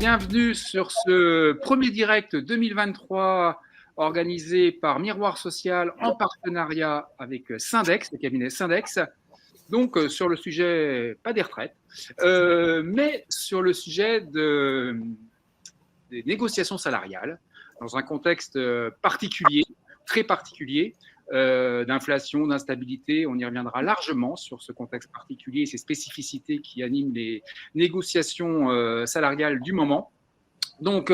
bienvenue sur ce premier direct 2023 organisé par Miroir Social en partenariat avec Syndex, le cabinet Syndex. Donc sur le sujet, pas des retraites, mais sur le sujet des négociations salariales dans un contexte particulier, très particulier, d'inflation, d'instabilité. On y reviendra largement sur ce contexte particulier et ces spécificités qui animent les négociations salariales du moment. Donc,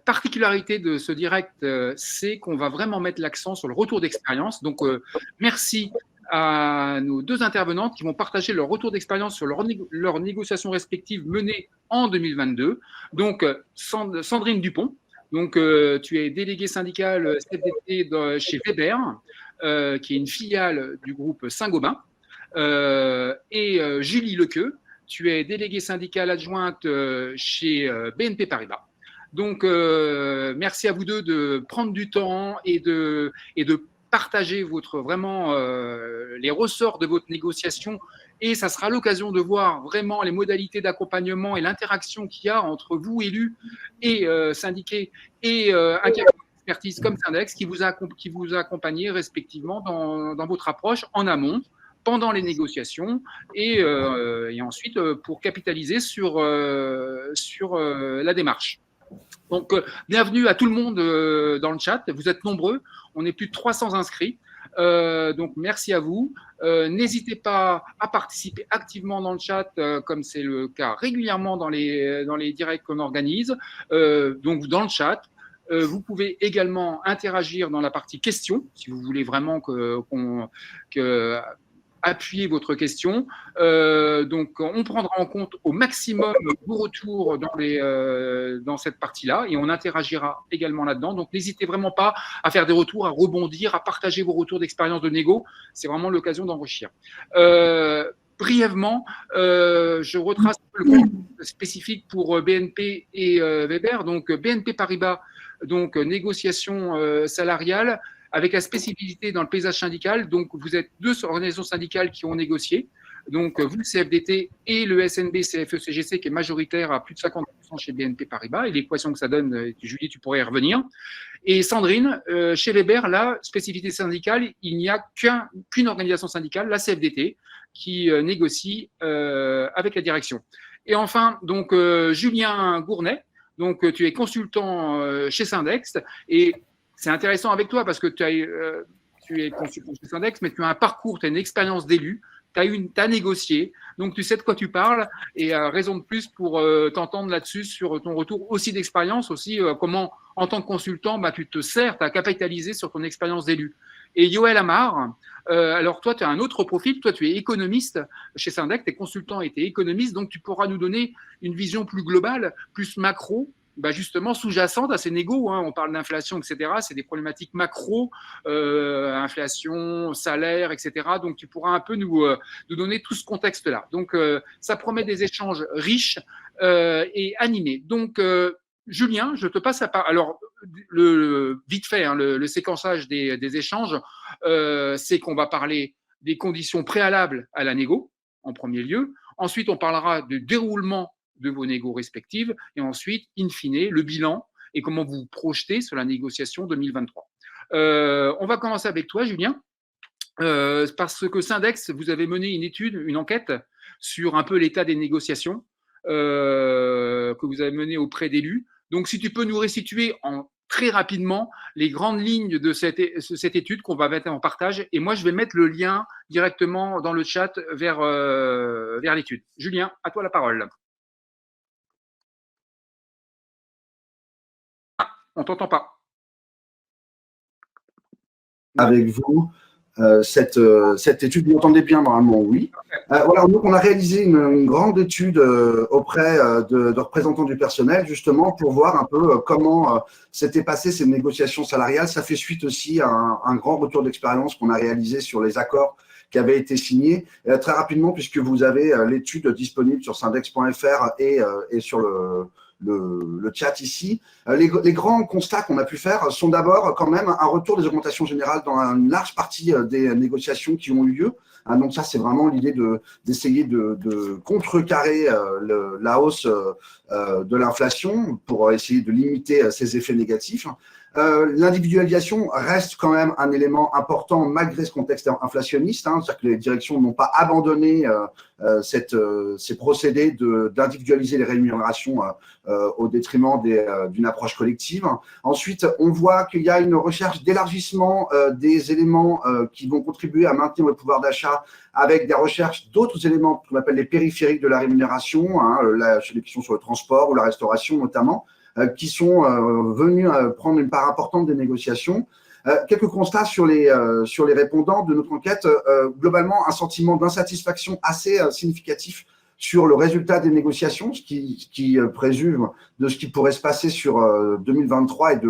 particularité de ce direct, c'est qu'on va vraiment mettre l'accent sur le retour d'expérience. Donc, merci à nos deux intervenantes qui vont partager leur retour d'expérience sur leurs négociations respectives menées en 2022. Donc, Sandrine Dupont. Donc, tu es déléguée syndicale CFDT chez Weber, qui est une filiale du groupe Saint-Gobain, et Julie Lequeux, tu es déléguée syndicale adjointe chez BNP Paribas. Donc, merci à vous deux de prendre du temps et de partager vraiment les ressorts de votre négociation. Et ça sera l'occasion de voir vraiment les modalités d'accompagnement et l'interaction qu'il y a entre vous, élus et syndiqués, et un cabinet d'expertise comme Syndex qui vous a accompagné respectivement dans votre approche en amont, pendant les négociations et ensuite pour capitaliser sur la démarche. Donc, bienvenue à tout le monde dans le chat. Vous êtes nombreux. On est plus de 300 inscrits. Donc, merci à vous. N'hésitez pas à participer activement dans le chat, comme c'est le cas régulièrement dans les directs qu'on organise. Donc, dans le chat. Vous pouvez également interagir dans la partie questions, si vous voulez vraiment appuyer votre question. Donc, on prendra en compte au maximum vos retours dans cette partie-là et on interagira également là-dedans. Donc, n'hésitez vraiment pas à faire des retours, à rebondir, à partager vos retours d'expérience de négo. C'est vraiment l'occasion d'enrichir. Brièvement, je retrace le compte spécifique pour BNP et Weber. Donc, BNP Paribas, donc négociation salariale, avec la spécificité dans le paysage syndical. Donc, vous êtes deux organisations syndicales qui ont négocié. Donc, vous, le CFDT et le SNB CFE-CGC, qui est majoritaire à plus de 50% chez BNP Paribas. Et l'équation que ça donne, Julie, tu pourrais y revenir. Et Sandrine, chez Weber, la spécificité syndicale, il n'y a qu'une organisation syndicale, la CFDT, qui négocie avec la direction. Et enfin, donc, Julien Gournay, donc, tu es consultant chez Syndex et c'est intéressant avec toi parce que tu es consultant chez Syndex, mais tu as un parcours, tu as une expérience d'élu, tu as négocié, donc tu sais de quoi tu parles et raison de plus pour t'entendre là-dessus sur ton retour aussi d'expérience, aussi comment en tant que consultant, tu te sers, tu as capitalisé sur ton expérience d'élu. Et Yoël Amar, alors toi tu as un autre profil, toi tu es économiste chez Syndex, tu es consultant et tu es économiste, donc tu pourras nous donner une vision plus globale, plus macro, justement sous-jacente à ces négos, on parle d'inflation, etc. C'est des problématiques macro, inflation, salaire, etc. Donc, tu pourras un peu nous donner tout ce contexte-là. Donc, ça promet des échanges riches et animés. Donc, Julien, je te passe la parole. Alors, vite fait, le séquençage des échanges, c'est qu'on va parler des conditions préalables à la négo, en premier lieu. Ensuite, on parlera du déroulement de vos négos respectives, et ensuite, in fine, le bilan et comment vous vous projetez sur la négociation 2023. On va commencer avec toi, Julien, parce que Syndex, vous avez mené une enquête sur un peu l'état des négociations que vous avez mené auprès d'élus. Donc, si tu peux nous restituer très rapidement les grandes lignes de cette étude qu'on va mettre en partage, et moi, je vais mettre le lien directement dans le chat vers l'étude. Julien, à toi la parole. On ne t'entend pas. Avec vous, cette étude, vous m'entendez bien normalement, oui. Voilà, donc on a réalisé une grande étude auprès de représentants du personnel, justement, pour voir un peu comment s'étaient passées ces négociations salariales. Ça fait suite aussi à un grand retour d'expérience qu'on a réalisé sur les accords qui avaient été signés. Très rapidement, puisque vous avez l'étude disponible sur syndex.fr et sur le chat ici. Les grands constats qu'on a pu faire sont d'abord quand même un retour des augmentations générales dans une large partie des négociations qui ont eu lieu. Hein, donc ça, c'est vraiment l'idée d'essayer de contrecarrer la hausse de l'inflation pour essayer de limiter ses effets négatifs. L'individualisation reste quand même un élément important malgré ce contexte inflationniste, hein, c'est-à-dire que les directions n'ont pas abandonné ces procédés d'individualiser les rémunérations au détriment d'une approche collective. Ensuite, on voit qu'il y a une recherche d'élargissement des éléments qui vont contribuer à maintenir le pouvoir d'achat avec des recherches d'autres éléments qu'on appelle les périphériques de la rémunération, hein, les questions sur le transport ou la restauration notamment, qui sont venus prendre une part importante des négociations. Quelques constats sur les répondants de notre enquête. Globalement, un sentiment d'insatisfaction assez significatif sur le résultat des négociations, ce qui présume de ce qui pourrait se passer sur 2023 et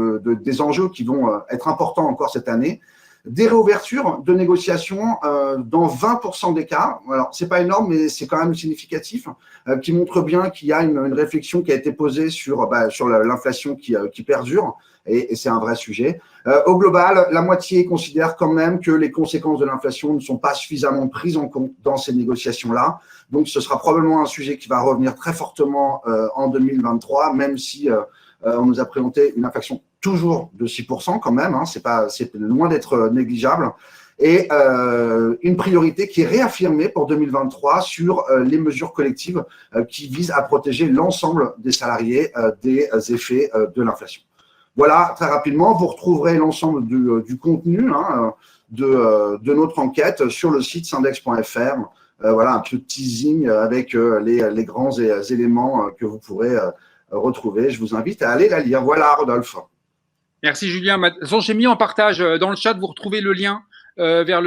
des enjeux qui vont être importants encore cette année. Des réouvertures de négociations dans 20% des cas. Alors, c'est pas énorme, mais c'est quand même significatif, qui montre bien qu'il y a une réflexion qui a été posée sur l'inflation qui perdure, et c'est un vrai sujet. Au global, la moitié considère quand même que les conséquences de l'inflation ne sont pas suffisamment prises en compte dans ces négociations-là. Donc, ce sera probablement un sujet qui va revenir très fortement en 2023, même si on nous a présenté une inflation toujours de 6% quand même, hein, c'est loin d'être négligeable, et une priorité qui est réaffirmée pour 2023 sur les mesures collectives qui visent à protéger l'ensemble des salariés des effets de l'inflation. Voilà, très rapidement, vous retrouverez l'ensemble du contenu hein, de notre enquête sur le site syndex.fr. Voilà, un petit teasing avec les grands éléments que vous pourrez retrouver. Je vous invite à aller la lire. Voilà, Rodolphe. Merci Julien. J'ai mis en partage dans le chat, vous retrouvez le lien vers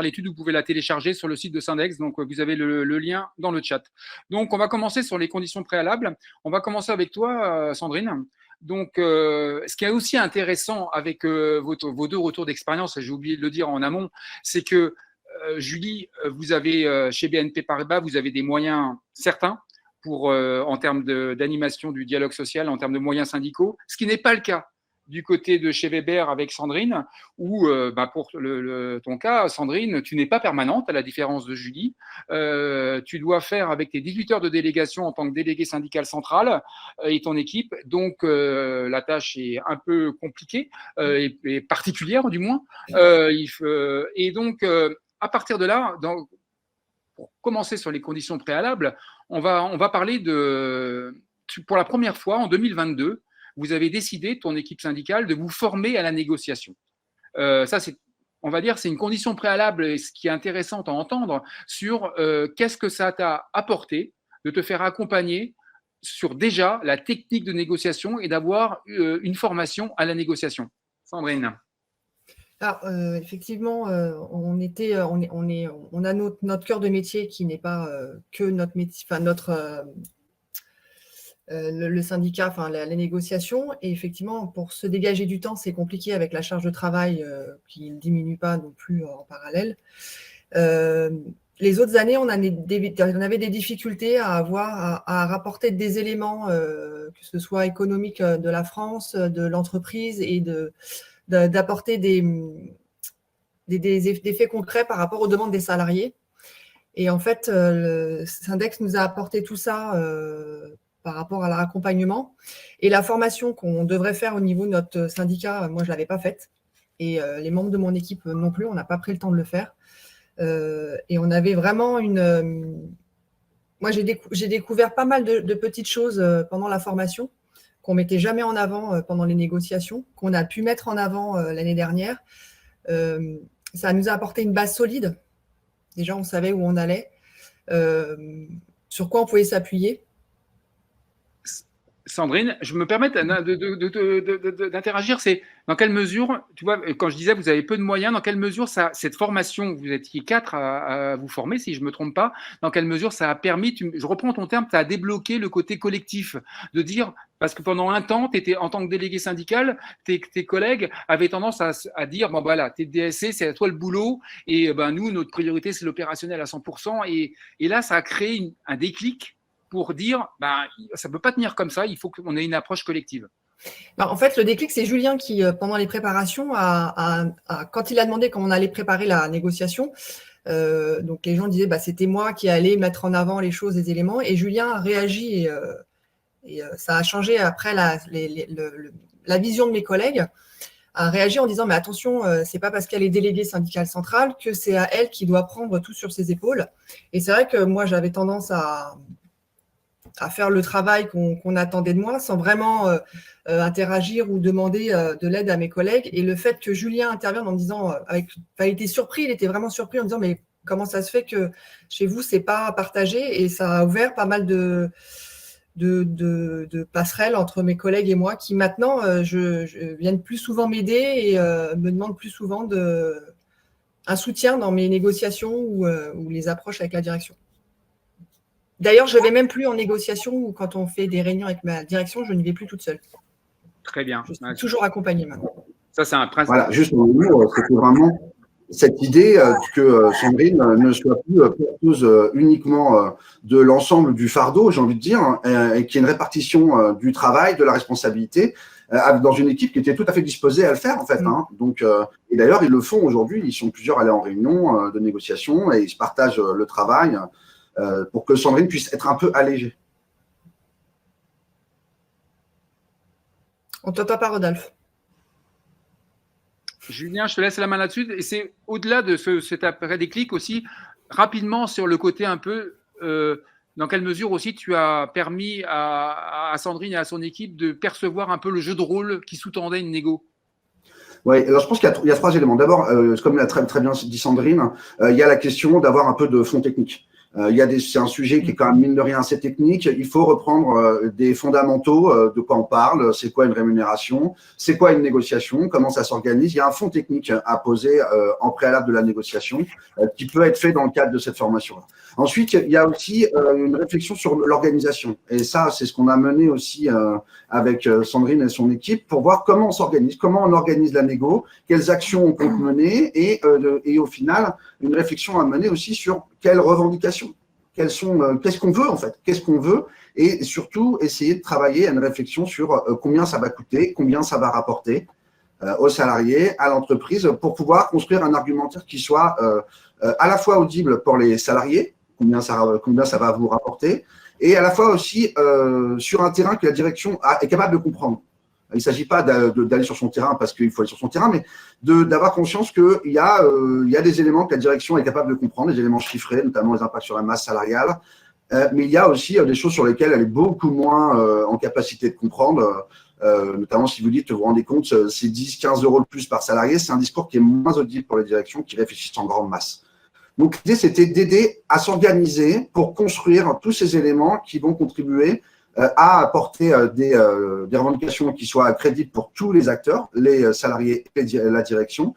l'étude, vous pouvez la télécharger sur le site de Syndex, donc vous avez le lien dans le chat. Donc on va commencer sur les conditions préalables. On va commencer avec toi, Sandrine. Donc ce qui est aussi intéressant avec vos deux retours d'expérience, j'ai oublié de le dire en amont, c'est que Julie, vous avez chez BNP Paribas, vous avez des moyens certains en termes d'animation du dialogue social, en termes de moyens syndicaux, ce qui n'est pas le cas du côté de chez Weber avec Sandrine, où pour ton cas, Sandrine, tu n'es pas permanente, à la différence de Julie. Tu dois faire avec tes 18 heures de délégation en tant que délégué syndical central et ton équipe. Donc, la tâche est un peu compliquée et particulière, du moins. Et donc, à partir de là, pour commencer sur les conditions préalables, on va parler pour la première fois en 2022, vous avez décidé, ton équipe syndicale, de vous former à la négociation. Ça, on va dire, c'est une condition préalable, et ce qui est intéressant à entendre, sur qu'est-ce que ça t'a apporté de te faire accompagner sur déjà la technique de négociation et d'avoir une formation à la négociation. Sandrine. Alors, effectivement, on a notre cœur de métier qui n'est pas que notre métier, enfin le syndicat, enfin la négociation. Et effectivement, pour se dégager du temps, c'est compliqué avec la charge de travail qui ne diminue pas non plus en parallèle. Les autres années, on avait des difficultés à rapporter des éléments, que ce soit économique de la France, de l'entreprise, et d'apporter des faits concrets par rapport aux demandes des salariés. Et en fait, le Syndex nous a apporté tout ça par rapport à l'accompagnement. Et la formation qu'on devrait faire au niveau de notre syndicat, moi, je ne l'avais pas faite. Et les membres de mon équipe non plus, on n'a pas pris le temps de le faire. Et on avait vraiment Moi, j'ai découvert pas mal de petites choses pendant la formation qu'on ne mettait jamais en avant pendant les négociations, qu'on a pu mettre en avant l'année dernière. Ça nous a apporté une base solide. Déjà, on savait où on allait, sur quoi on pouvait s'appuyer. Sandrine, je me permets d'interagir. C'est dans quelle mesure, tu vois, quand je disais vous avez peu de moyens, dans quelle mesure cette formation, vous étiez 4 à vous former, si je ne me trompe pas, dans quelle mesure ça a permis, je reprends ton terme, ça a débloqué le côté collectif, de dire, parce que pendant un temps, tu étais en tant que délégué syndical, tes collègues avaient tendance à dire, bon voilà, t'es DSC, c'est à toi le boulot, et nous, notre priorité, c'est l'opérationnel à 100%, et là, ça a créé un déclic pour dire, ça ne peut pas tenir comme ça, il faut qu'on ait une approche collective. En fait, le déclic, c'est Julien qui, pendant les préparations, quand il a demandé comment on allait préparer la négociation, donc les gens disaient c'était moi qui allais mettre en avant les choses, les éléments, et Julien a réagi et ça a changé après la vision de mes collègues, a réagi en disant mais attention, c'est pas parce qu'elle est déléguée syndicale centrale que c'est à elle qui doit prendre tout sur ses épaules. Et c'est vrai que moi j'avais tendance à faire le travail qu'on attendait de moi sans vraiment interagir ou demander de l'aide à mes collègues. Et le fait que Julien intervienne en me disant, il était surpris, il était vraiment surpris en me disant mais comment ça se fait que chez vous c'est pas partagé, et ça a ouvert pas mal de passerelles entre mes collègues et moi qui maintenant viennent plus souvent m'aider et me demandent plus souvent un soutien dans mes négociations ou les approches avec la direction. D'ailleurs, je ne vais même plus en négociation ou quand on fait des réunions avec ma direction, je ne vais plus toute seule. Très bien. Je suis toujours accompagnée maintenant. Ça, c'est un principe. Voilà, juste pour vous, c'était vraiment cette idée que Sandrine ne soit plus porteuse uniquement de l'ensemble du fardeau, j'ai envie de dire, et qu'il y ait une répartition du travail, de la responsabilité, dans une équipe qui était tout à fait disposée à le faire, en fait. Hein. Donc, et d'ailleurs, ils le font aujourd'hui. Ils sont plusieurs allés en réunion de négociation et ils se partagent le travail pour que Sandrine puisse être un peu allégée. On ne t'entend pas, Rodolphe. Julien, je te laisse la main là-dessus. Et c'est au-delà de cet après déclic aussi, rapidement sur le côté un peu, dans quelle mesure aussi tu as permis à Sandrine et à son équipe de percevoir un peu le jeu de rôle qui sous-tendait une négo. Oui, alors je pense qu'il y a 3 éléments. D'abord, comme l'a très bien dit Sandrine, il y a la question d'avoir un peu de fond technique. C'est un sujet qui est quand même, mine de rien, assez technique. Il faut reprendre des fondamentaux de quoi on parle, c'est quoi une rémunération, c'est quoi une négociation, comment ça s'organise. Il y a un fond technique à poser en préalable de la négociation qui peut être fait dans le cadre de cette formation-là. Ensuite, il y a aussi une réflexion sur l'organisation. Et ça, c'est ce qu'on a mené aussi avec Sandrine et son équipe pour voir comment on s'organise, comment on organise la négo, quelles actions on compte mener et au final, une réflexion à mener aussi sur quelles revendications, qu'est-ce qu'on veut en fait, qu'est-ce qu'on veut, et surtout essayer de travailler à une réflexion sur combien ça va coûter, combien ça va rapporter aux salariés, à l'entreprise, pour pouvoir construire un argumentaire qui soit à la fois audible pour les salariés, combien ça va vous rapporter, et à la fois aussi sur un terrain que la direction est capable de comprendre. Il ne s'agit pas d'aller sur son terrain parce qu'il faut aller sur son terrain, mais d'avoir conscience qu'il y a des éléments que la direction est capable de comprendre, des éléments chiffrés, notamment les impacts sur la masse salariale, mais il y a aussi des choses sur lesquelles elle est beaucoup moins en capacité de comprendre, notamment si vous dites, vous vous rendez compte, c'est 10-15 € de plus par salarié, c'est un discours qui est moins audible pour les directions qui réfléchissent en grande masse. Donc l'idée, c'était d'aider à s'organiser pour construire tous ces éléments qui vont contribuer à apporter des revendications qui soient crédibles pour tous les acteurs, les salariés et la direction,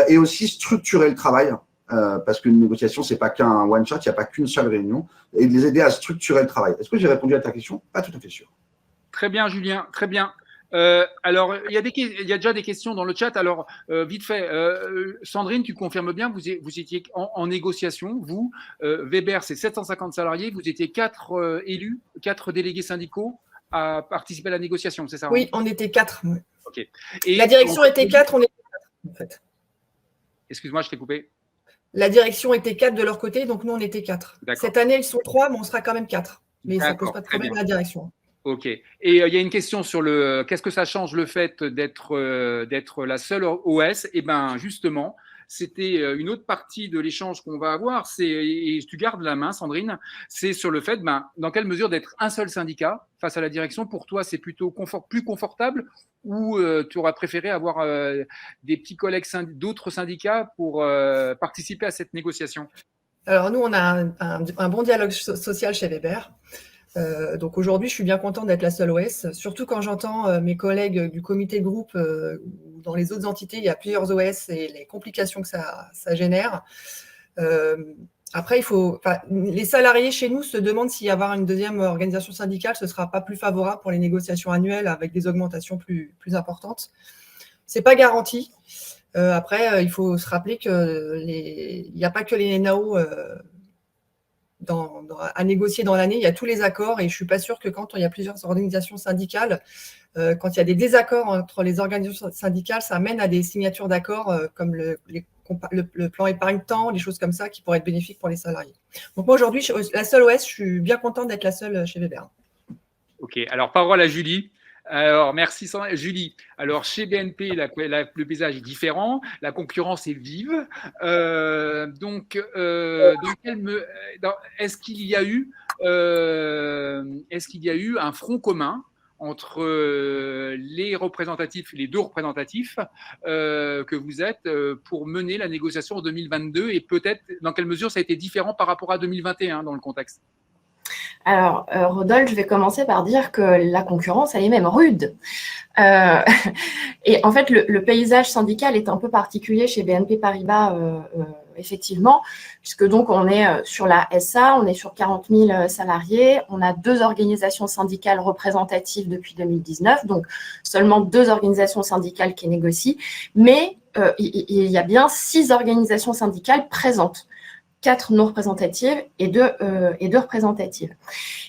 et aussi structurer le travail, parce qu'une négociation, ce n'est pas qu'un one-shot, il n'y a pas qu'une seule réunion, et de les aider à structurer le travail. Est-ce que j'ai répondu à ta question? Pas tout à fait sûr. Très bien, Julien, très bien. Alors, il y a déjà des questions dans le chat. Alors, vite fait, Sandrine, tu confirmes bien, vous étiez en négociation, vous, Weber, c'est 750 salariés, vous étiez 4 élus, 4 délégués syndicaux à participer à la négociation, c'est ça? Oui, on était 4. Ouais. Ok. Et la direction était 4, on était 4, en fait. Excuse-moi, je t'ai coupé. La direction était 4 de leur côté, donc nous, on était 4. Cette année, ils sont 3, mais on sera quand même 4. Mais ça ne pose pas de problème à la direction. Ok. Et il y a une question sur qu'est-ce que ça change le fait d'être la seule OS? Eh bien, justement, c'était une autre partie de l'échange qu'on va avoir. Et tu gardes la main, Sandrine, c'est sur le fait, dans quelle mesure d'être un seul syndicat face à la direction, pour toi, c'est plutôt plus confortable, ou tu aurais préféré avoir des petits collègues d'autres syndicats pour participer à cette négociation? Alors, nous, on a un bon dialogue social chez Weber. Donc aujourd'hui, je suis bien contente d'être la seule OS, surtout quand j'entends mes collègues du comité de groupe dans les autres entités, il y a plusieurs OS et les complications que ça génère. Après, les salariés chez nous se demandent si avoir une deuxième organisation syndicale, ce ne sera pas plus favorable pour les négociations annuelles avec des augmentations plus importantes. Ce n'est pas garanti. Après, il faut se rappeler qu'il n'y a pas que les NAO à négocier dans l'année. Il y a tous les accords et je ne suis pas sûre que quand il y a plusieurs organisations syndicales, quand il y a des désaccords entre les organisations syndicales, ça mène à des signatures d'accords comme le plan épargne-temps, des choses comme ça qui pourraient être bénéfiques pour les salariés. Donc moi aujourd'hui, la seule OS, je suis bien contente d'être la seule chez Weber. Ok, alors parole à Julie. Alors, merci Julie. Alors, chez BNP, le paysage est différent, la concurrence est vive. Est-ce qu'il y a eu un front commun entre les représentatifs, les deux représentatifs que vous êtes pour mener la négociation en 2022 et peut-être dans quelle mesure ça a été différent par rapport à 2021 dans le contexte? Alors, Rodolphe, je vais commencer par dire que la concurrence, elle est même rude. Et en fait, le paysage syndical est un peu particulier chez BNP Paribas, effectivement, puisque donc on est sur la SA, on est sur 40 000 salariés, on a 2 organisations syndicales représentatives depuis 2019, donc seulement 2 organisations syndicales qui négocient, mais il y a bien 6 organisations syndicales présentes. 4 non représentatives et 2 représentatives.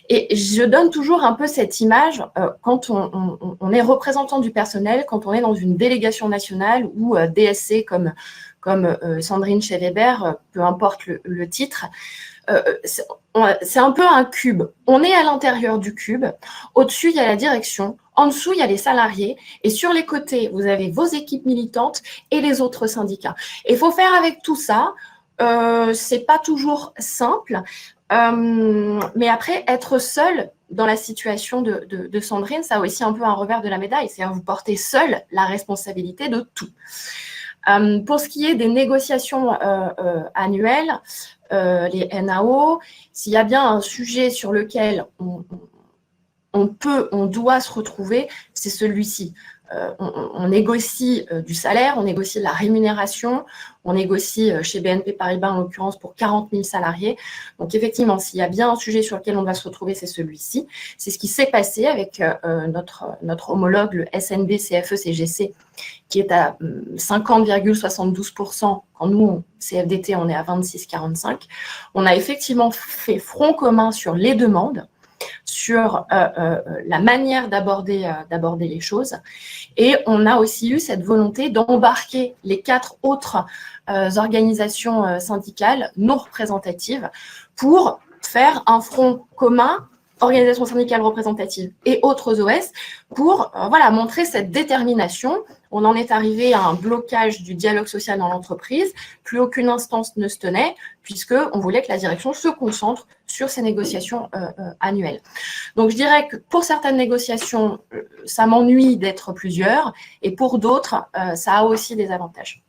Et je donne toujours un peu cette image quand on est représentant du personnel, quand on est dans une délégation nationale ou DSC comme Sandrine chez Weber, peu importe le titre. C'est un peu un cube. On est à l'intérieur du cube. Au-dessus, il y a la direction. En dessous, il y a les salariés. Et sur les côtés, vous avez vos équipes militantes et les autres syndicats. Et il faut faire avec tout ça. C'est pas toujours simple, mais après, être seul dans la situation de Sandrine, ça a aussi un peu un revers de la médaille, c'est-à-dire vous portez seul la responsabilité de tout. Pour ce qui est des négociations annuelles, les NAO, s'il y a bien un sujet sur lequel on doit se retrouver, c'est celui-ci. On négocie du salaire, on négocie de la rémunération, on négocie chez BNP Paribas, en l'occurrence, pour 40 000 salariés. Donc, effectivement, s'il y a bien un sujet sur lequel on doit se retrouver, c'est celui-ci. C'est ce qui s'est passé avec notre homologue, le SNB CFE-CGC, qui est à 50,72%. Quand nous, CFDT, on est à 26,45%. On a effectivement fait front commun sur les demandes, sur la manière d'aborder les choses. Et on a aussi eu cette volonté d'embarquer les 4 autres organisations syndicales non représentatives pour faire un front commun, organisations syndicales représentatives et autres OS, pour montrer cette détermination. On en est arrivé à un blocage du dialogue social dans l'entreprise. Plus aucune instance ne se tenait, puisqu'on voulait que la direction se concentre sur ces négociations annuelles. Donc, je dirais que pour certaines négociations, ça m'ennuie d'être plusieurs, et pour d'autres, ça a aussi des avantages.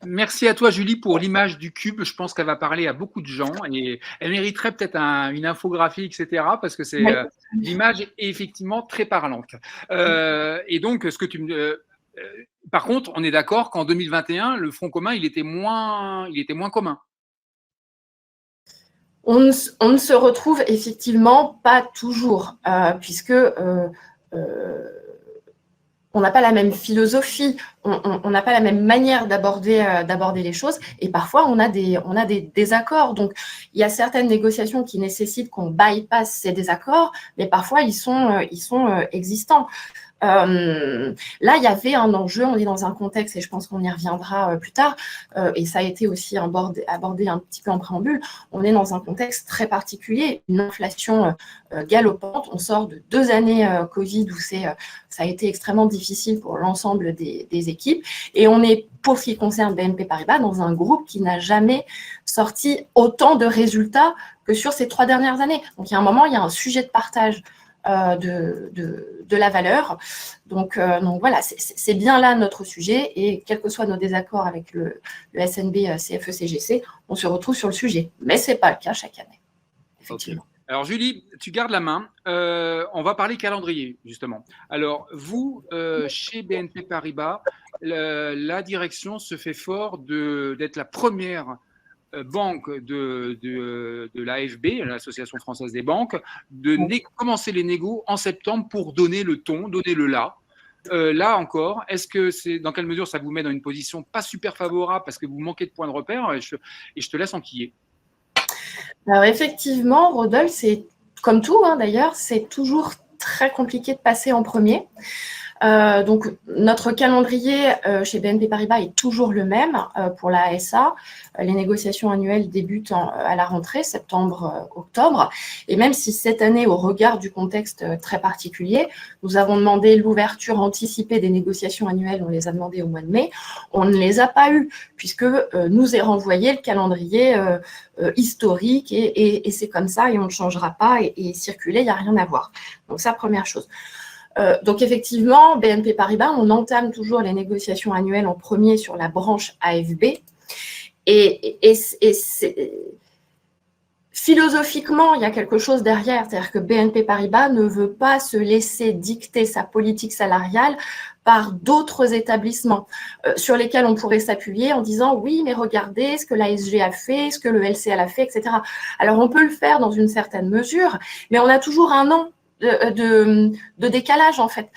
Merci à toi, Julie, pour l'image du cube. Je pense qu'elle va parler à beaucoup de gens et elle mériterait peut-être une infographie, etc., parce que l'image est effectivement très parlante. Et donc, par contre, on est d'accord qu'en 2021, le Front commun, il était moins commun. On ne se retrouve effectivement pas toujours, puisque on n'a pas la même philosophie, on n'a pas la même manière d'aborder les choses, et parfois on a des désaccords. Donc il y a certaines négociations qui nécessitent qu'on bypasse ces désaccords, mais parfois ils sont existants. Là, il y avait un enjeu, on est dans un contexte, et je pense qu'on y reviendra plus tard, et ça a été aussi abordé un petit peu en préambule, on est dans un contexte très particulier, une inflation galopante, on sort de 2 années Covid où ça a été extrêmement difficile pour l'ensemble des équipes, et on est, pour ce qui concerne BNP Paribas, dans un groupe qui n'a jamais sorti autant de résultats que sur ces 3 dernières années. Donc, il y a un moment, il y a un sujet de partage de la valeur. Donc voilà, c'est bien là notre sujet, et quels que soient nos désaccords avec le SNB CFE-CGC, on se retrouve sur le sujet. Mais ce n'est pas le cas chaque année, effectivement. Okay. Alors Julie, tu gardes la main. On va parler calendrier, justement. Alors vous, chez BNP Paribas, la direction se fait fort d'être la première banque de l'AFB, l'Association française des banques, de commencer les négos en septembre pour donner le ton, donner le là. Là encore, est-ce que dans quelle mesure ça vous met dans une position pas super favorable parce que vous manquez de points de repère, et je te laisse enquiller. Alors effectivement, Rodolphe, c'est comme tout d'ailleurs, c'est toujours très compliqué de passer en premier. Donc, notre calendrier chez BNP Paribas est toujours le même pour la SA. Les négociations annuelles débutent à la rentrée, septembre-octobre. Et même si cette année, au regard du contexte très particulier, nous avons demandé l'ouverture anticipée des négociations annuelles, on les a demandées au mois de mai, on ne les a pas eues, puisque nous est renvoyé le calendrier historique et c'est comme ça et on ne changera pas et circuler, il n'y a rien à voir. Donc ça, première chose. Donc effectivement, BNP Paribas, on entame toujours les négociations annuelles en premier sur la branche AFB. Et philosophiquement, il y a quelque chose derrière, c'est-à-dire que BNP Paribas ne veut pas se laisser dicter sa politique salariale par d'autres établissements sur lesquels on pourrait s'appuyer en disant oui, mais regardez ce que l'ASG a fait, ce que le LCL a fait, etc. Alors on peut le faire dans une certaine mesure, mais on a toujours un an de décalage en fait.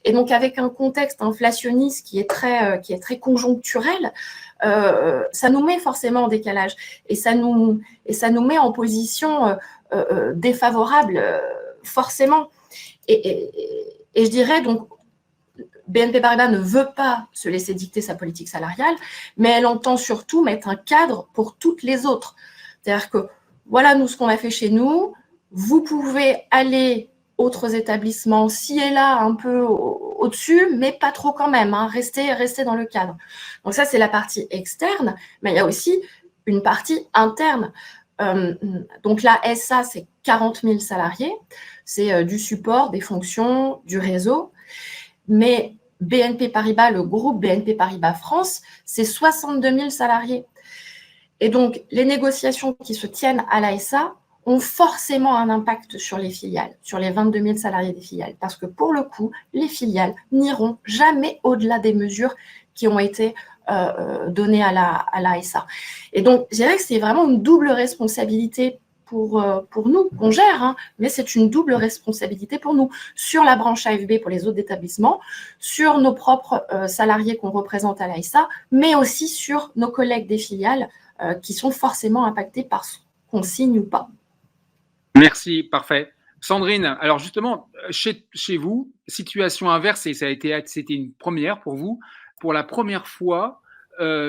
Et donc avec un contexte inflationniste qui est très conjoncturel, ça nous met forcément en décalage et ça nous met en position défavorable forcément. Et je dirais donc BNP Paribas ne veut pas se laisser dicter sa politique salariale, mais elle entend surtout mettre un cadre pour toutes les autres. C'est-à-dire que voilà nous ce qu'on a fait chez nous, vous pouvez aller autres établissements, ci et là, un peu au-dessus, mais pas trop quand même, restez dans le cadre. Donc ça, c'est la partie externe, mais il y a aussi une partie interne. Donc la SA, c'est 40 000 salariés, c'est du support, des fonctions, du réseau, mais BNP Paribas, le groupe BNP Paribas France, c'est 62 000 salariés. Et donc, les négociations qui se tiennent à la SA ont forcément un impact sur les filiales, sur les 22 000 salariés des filiales. Parce que pour le coup, les filiales n'iront jamais au-delà des mesures qui ont été données à la SA. Et donc, je dirais que c'est vraiment une double responsabilité pour nous, qu'on gère, mais c'est une double responsabilité pour nous, sur la branche AFB pour les autres établissements, sur nos propres salariés qu'on représente à la SA, mais aussi sur nos collègues des filiales qui sont forcément impactés par ce qu'on signe ou pas. Merci, parfait. Sandrine, alors justement, chez vous, situation inverse, et c'était une première pour vous. Pour la première fois,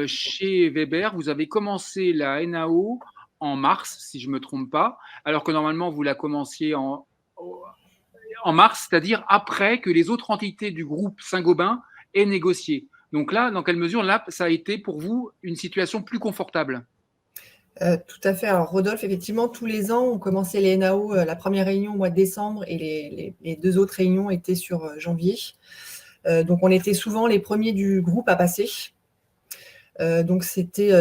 chez Weber, vous avez commencé la NAO en mars, si je ne me trompe pas, alors que normalement, vous la commenciez en mars, c'est-à-dire après que les autres entités du groupe Saint-Gobain aient négocié. Donc là, dans quelle mesure, là, ça a été pour vous une situation plus confortable ? Tout à fait. Alors, Rodolphe, effectivement, tous les ans, on commençait les NAO, la première réunion au mois de décembre et les deux autres réunions étaient sur janvier. Donc, on était souvent les premiers du groupe à passer. Donc,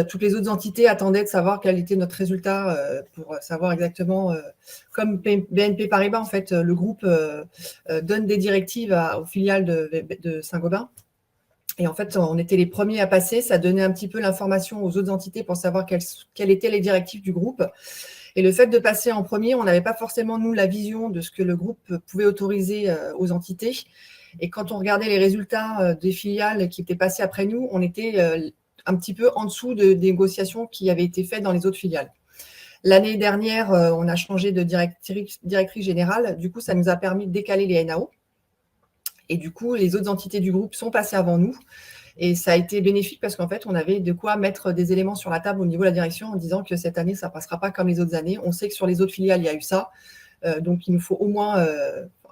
toutes les autres entités attendaient de savoir quel était notre résultat pour savoir exactement, comme BNP Paribas, en fait, le groupe donne des directives aux filiales de Saint-Gobain. Et en fait, on était les premiers à passer. Ça donnait un petit peu l'information aux autres entités pour savoir quelles étaient les directives du groupe. Et le fait de passer en premier, on n'avait pas forcément, nous, la vision de ce que le groupe pouvait autoriser aux entités. Et quand on regardait les résultats des filiales qui étaient passées après nous, on était un petit peu en dessous des négociations qui avaient été faites dans les autres filiales. L'année dernière, on a changé de directrice générale. Du coup, ça nous a permis de décaler les NAO. Et du coup, les autres entités du groupe sont passées avant nous. Et ça a été bénéfique parce qu'en fait, on avait de quoi mettre des éléments sur la table au niveau de la direction en disant que cette année, ça ne passera pas comme les autres années. On sait que sur les autres filiales, il y a eu ça. Donc, il nous faut au moins…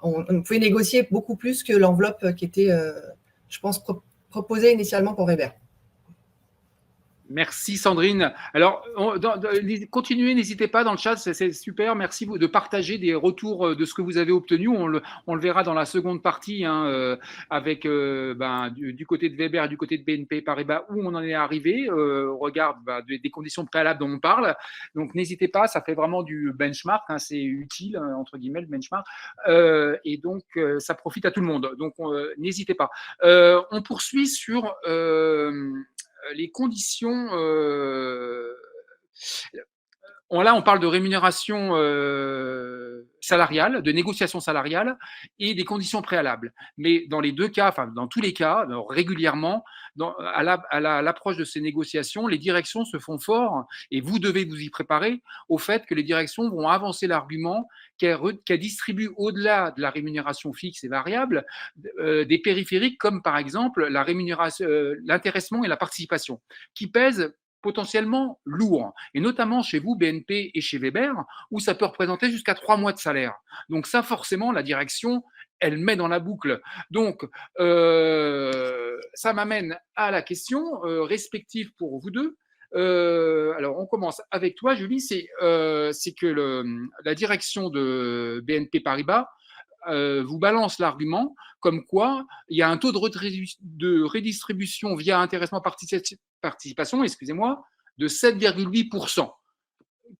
on pouvait négocier beaucoup plus que l'enveloppe qui était, je pense, proposée initialement pour Weber. Merci Sandrine. Alors, continuez, n'hésitez pas dans le chat, c'est super. Merci de partager des retours de ce que vous avez obtenu. On le verra dans la seconde partie avec du côté de Weber et du côté de BNP Paribas où on en est arrivé. Regarde des conditions préalables dont on parle. Donc, n'hésitez pas, ça fait vraiment du benchmark. C'est utile, entre guillemets, le benchmark. Et donc, ça profite à tout le monde. Donc, n'hésitez pas. On poursuit sur… les conditions, là on parle de rémunération salariale, de négociation salariale et des conditions préalables. Mais dans les deux cas, enfin dans tous les cas, régulièrement, à l'approche de ces négociations, les directions se font fort, et vous devez vous y préparer, au fait que les directions vont avancer l'argument qu'elles distribuent au-delà de la rémunération fixe et variable des périphériques comme par exemple la rémunération, l'intéressement et la participation, qui pèsent potentiellement lourd, et notamment chez vous, BNP et chez Weber, où ça peut représenter jusqu'à 3 mois de salaire. Donc ça, forcément, la direction, elle met dans la boucle. Donc, ça m'amène à la question respective pour vous deux. Alors, on commence avec toi, Julie. C'est que la direction de BNP Paribas vous balance l'argument comme quoi il y a un taux de redistribution via intéressement participation, excusez-moi, de 7,8%.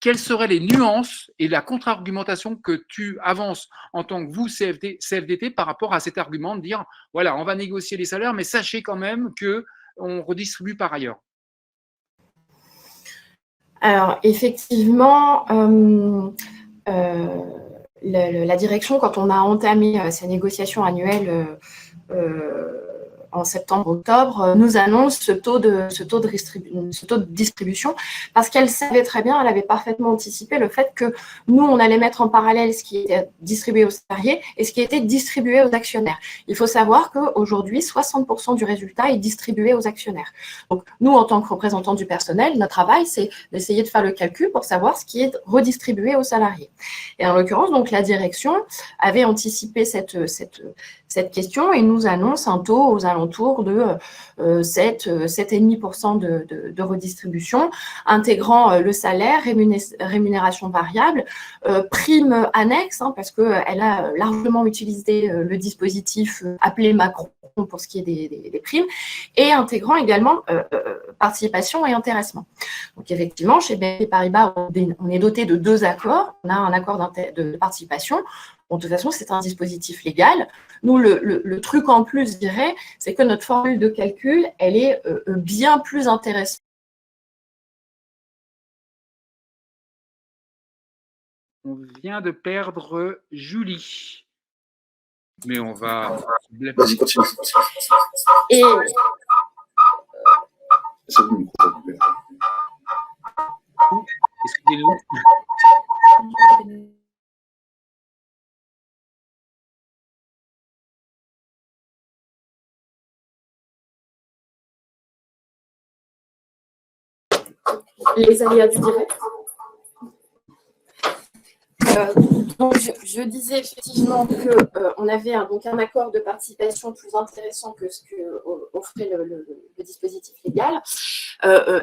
Quelles seraient les nuances et la contre-argumentation que tu avances en tant que vous, CFDT, par rapport à cet argument de dire, voilà, on va négocier les salaires, mais sachez quand même qu'on redistribue par ailleurs? Alors, effectivement, la direction, quand on a entamé ces négociations annuelles en septembre-octobre, nous annonce ce taux de distribution, parce qu'elle savait très bien, elle avait parfaitement anticipé le fait que nous, on allait mettre en parallèle ce qui était distribué aux salariés et ce qui était distribué aux actionnaires. Il faut savoir qu'aujourd'hui, 60% du résultat est distribué aux actionnaires. Donc, nous, en tant que représentants du personnel, notre travail, c'est d'essayer de faire le calcul pour savoir ce qui est redistribué aux salariés. Et en l'occurrence, donc, la direction avait anticipé cette question et nous annonce un taux aux alentours de 7,5% de redistribution, intégrant le salaire, rémunération variable, prime annexe, parce qu'elle a largement utilisé le dispositif appelé Macron pour ce qui est des primes, et intégrant également participation et intéressement. Donc effectivement, chez BNP Paribas, on est doté de 2 accords. On a un accord de participation. Bon, de toute façon, c'est un dispositif légal. Nous, le truc en plus, je dirais, c'est que notre formule de calcul, elle est bien plus intéressante. On vient de perdre Julie. Mais on va... Vas-y, continue. Et... Excusez-nous. Les aléas du direct. Donc, je disais effectivement qu'on avait un accord de participation plus intéressant que ce qu'offrait le dispositif légal.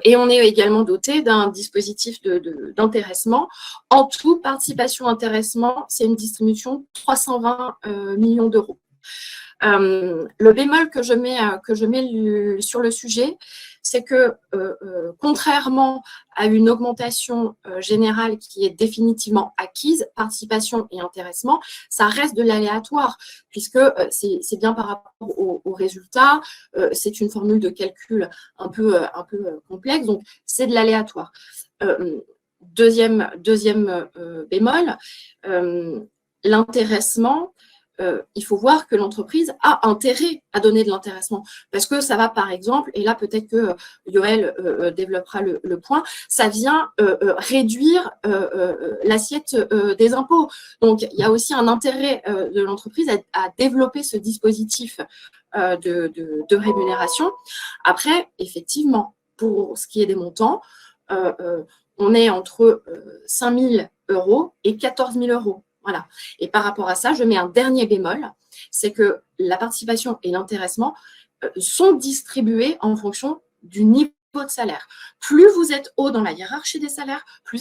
Et on est également doté d'un dispositif d'intéressement. En tout, participation-intéressement, c'est une distribution de 320 millions d'euros. Le bémol que je mets sur le sujet, c'est que contrairement à une augmentation générale qui est définitivement acquise, participation et intéressement, ça reste de l'aléatoire, puisque c'est bien par rapport aux résultats, c'est une formule de calcul un peu complexe, donc c'est de l'aléatoire. Deuxième bémol, l'intéressement. Il faut voir que l'entreprise a intérêt à donner de l'intéressement parce que ça va, par exemple, et là peut-être que Yoël développera le point, ça vient réduire l'assiette des impôts. Donc, il y a aussi un intérêt de l'entreprise à développer ce dispositif de rémunération. Après, effectivement, pour ce qui est des montants, on est entre 5 000 € et 14 000 €. Voilà. Et par rapport à ça, je mets un dernier bémol, c'est que la participation et l'intéressement sont distribués en fonction du niveau de salaire. Plus vous êtes haut dans la hiérarchie des salaires, plus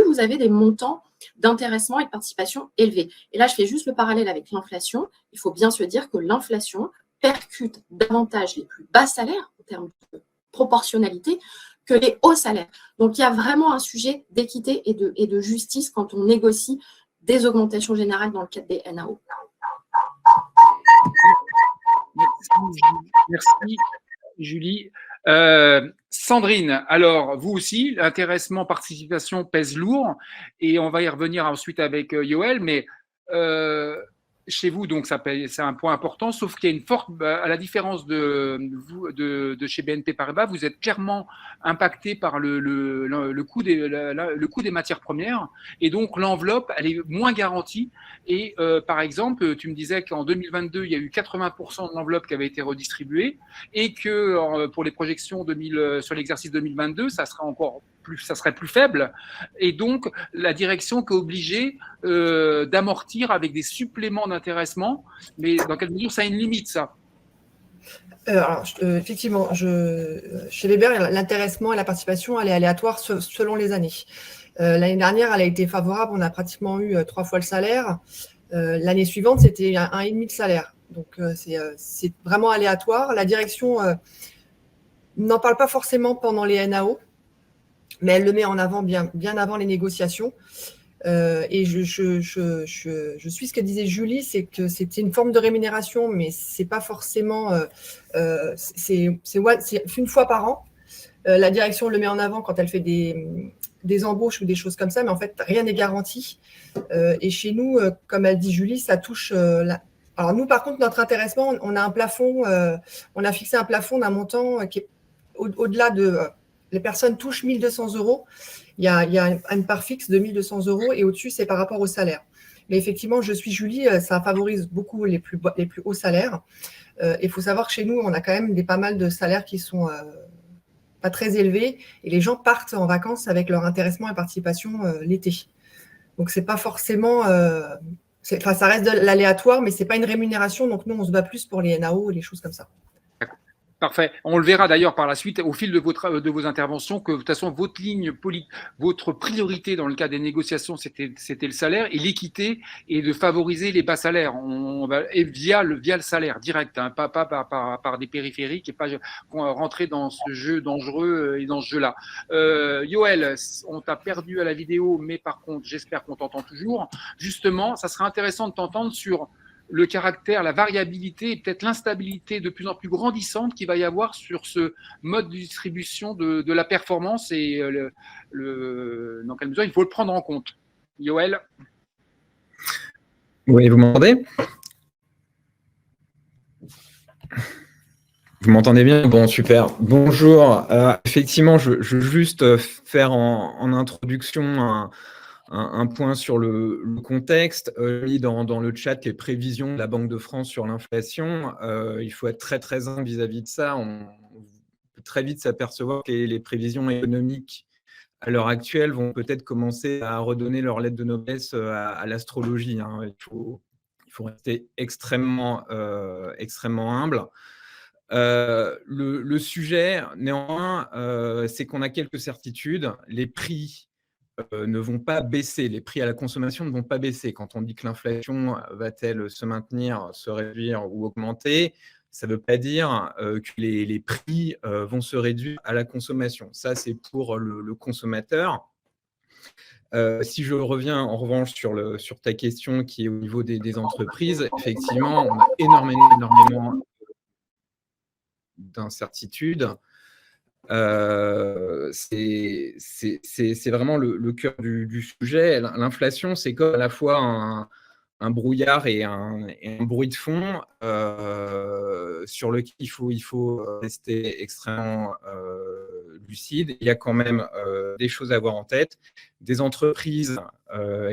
vous avez des montants d'intéressement et de participation élevés. Et là, je fais juste le parallèle avec l'inflation. Il faut bien se dire que l'inflation percute davantage les plus bas salaires en termes de proportionnalité que les hauts salaires. Donc, il y a vraiment un sujet d'équité et de justice quand on négocie des augmentations générales dans le cadre des NAO. Merci, Julie. Sandrine, alors vous aussi, l'intéressement, participation pèse lourd et on va y revenir ensuite avec Yoël, mais chez vous, donc c'est un point important, sauf qu'il y a une forte, à la différence de chez BNP Paribas, vous êtes clairement impacté par le coût des matières premières et donc l'enveloppe, elle est moins garantie. Et par exemple, tu me disais qu'en 2022, il y a eu 80% de l'enveloppe qui avait été redistribuée et que pour les projections sur l'exercice 2022, ça serait plus faible. Et donc, la direction est obligée d'amortir avec des suppléments d'intéressement. Mais dans quelle mesure ça a une limite, ça? Effectivement, chez Weber, l'intéressement et la participation, elle est aléatoire selon les années. L'année dernière, elle a été favorable. On a pratiquement eu 3 fois le salaire. L'année suivante, c'était 1,5 de salaire. Donc, c'est vraiment aléatoire. La direction n'en parle pas forcément pendant les NAO, mais elle le met en avant bien avant les négociations. Et je suis ce que disait Julie, c'est que c'était une forme de rémunération, mais c'est pas forcément. C'est une fois par an. La direction le met en avant quand elle fait des embauches ou des choses comme ça, mais en fait, rien n'est garanti. Et chez nous, comme elle dit Julie, ça touche. Alors nous, par contre, notre intéressement, on a un plafond, on a fixé un plafond d'un montant qui est au-delà de. Les personnes touchent 1 200 €. Il y a une part fixe de 1 200 € et au-dessus, c'est par rapport au salaire. Mais effectivement, je suis Julie, ça favorise beaucoup les plus hauts salaires. Il faut savoir que chez nous, on a quand même pas mal de salaires qui sont pas très élevés et les gens partent en vacances avec leur intéressement et participation l'été. Donc, c'est pas forcément… ça reste de l'aléatoire, mais c'est pas une rémunération. Donc, nous, on se bat plus pour les NAO et les choses comme ça. Parfait. On le verra d'ailleurs par la suite au fil de vos interventions que de toute façon votre priorité dans le cas des négociations c'était le salaire et l'équité et de favoriser les bas salaires. On va et via le salaire direct, hein, pas par des périphériques et pas rentrer dans ce jeu dangereux et dans ce jeu-là. Yoël, on t'a perdu à la vidéo, mais par contre j'espère qu'on t'entend toujours. Justement, ça serait intéressant de t'entendre sur le caractère, la variabilité et peut-être l'instabilité de plus en plus grandissante qu'il va y avoir sur ce mode de distribution de la performance et dans quelle mesure il faut le prendre en compte. Yoël? Oui, vous m'entendez? Vous m'entendez bien? Bon, super. Bonjour. Effectivement, je veux juste faire en introduction un point sur le contexte. Mis dans le chat les prévisions de la Banque de France sur l'inflation. Il faut être très, très humble vis-à-vis de ça. On peut très vite s'apercevoir que les prévisions économiques à l'heure actuelle vont peut-être commencer à redonner leur lettre de noblesse à l'astrologie. Hein. Il faut rester extrêmement humble. Le sujet, néanmoins, c'est qu'on a quelques certitudes. Les prix ne vont pas baisser, les prix à la consommation ne vont pas baisser. Quand on dit que l'inflation va-t-elle se maintenir, se réduire ou augmenter, ça ne veut pas dire que les prix vont se réduire à la consommation. Ça, c'est pour le consommateur. Si je reviens en revanche sur ta question qui est au niveau des entreprises, effectivement, on a énormément d'incertitudes. C'est vraiment le cœur du sujet. L'inflation, c'est comme à la fois un brouillard et un bruit de fond sur lequel il faut rester extrêmement lucide. Il y a quand même des choses à avoir en tête, des entreprises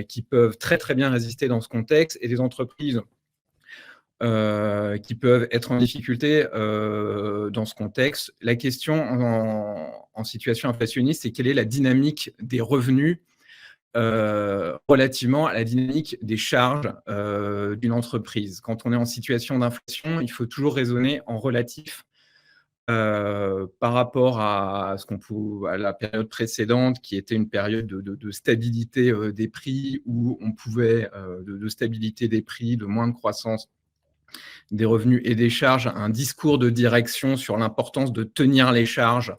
qui peuvent très très bien résister dans ce contexte et des entreprises qui peuvent être en difficulté dans ce contexte. La question en situation inflationniste, c'est quelle est la dynamique des revenus relativement à la dynamique des charges d'une entreprise. Quand on est en situation d'inflation, il faut toujours raisonner en relatif par rapport à la période précédente, qui était une période de stabilité des prix, où on pouvait, de stabilité des prix, de moins de croissance des revenus et des charges. Un discours de direction sur l'importance de tenir les charges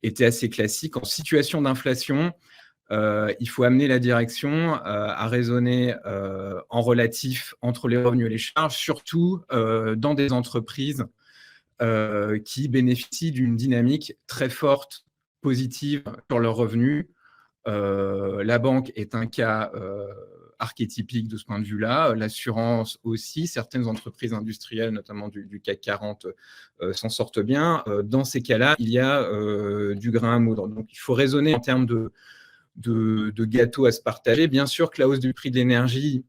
était assez classique. En situation d'inflation, il faut amener la direction à raisonner en relatif entre les revenus et les charges, surtout dans des entreprises qui bénéficient d'une dynamique très forte, positive sur leurs revenus. La banque est un cas archétypique de ce point de vue-là. L'assurance aussi, certaines entreprises industrielles, notamment du CAC 40, s'en sortent bien. Dans ces cas-là, il y a du grain à moudre. Donc, il faut raisonner en termes de gâteau à se partager. Bien sûr que la hausse du prix de l'énergie,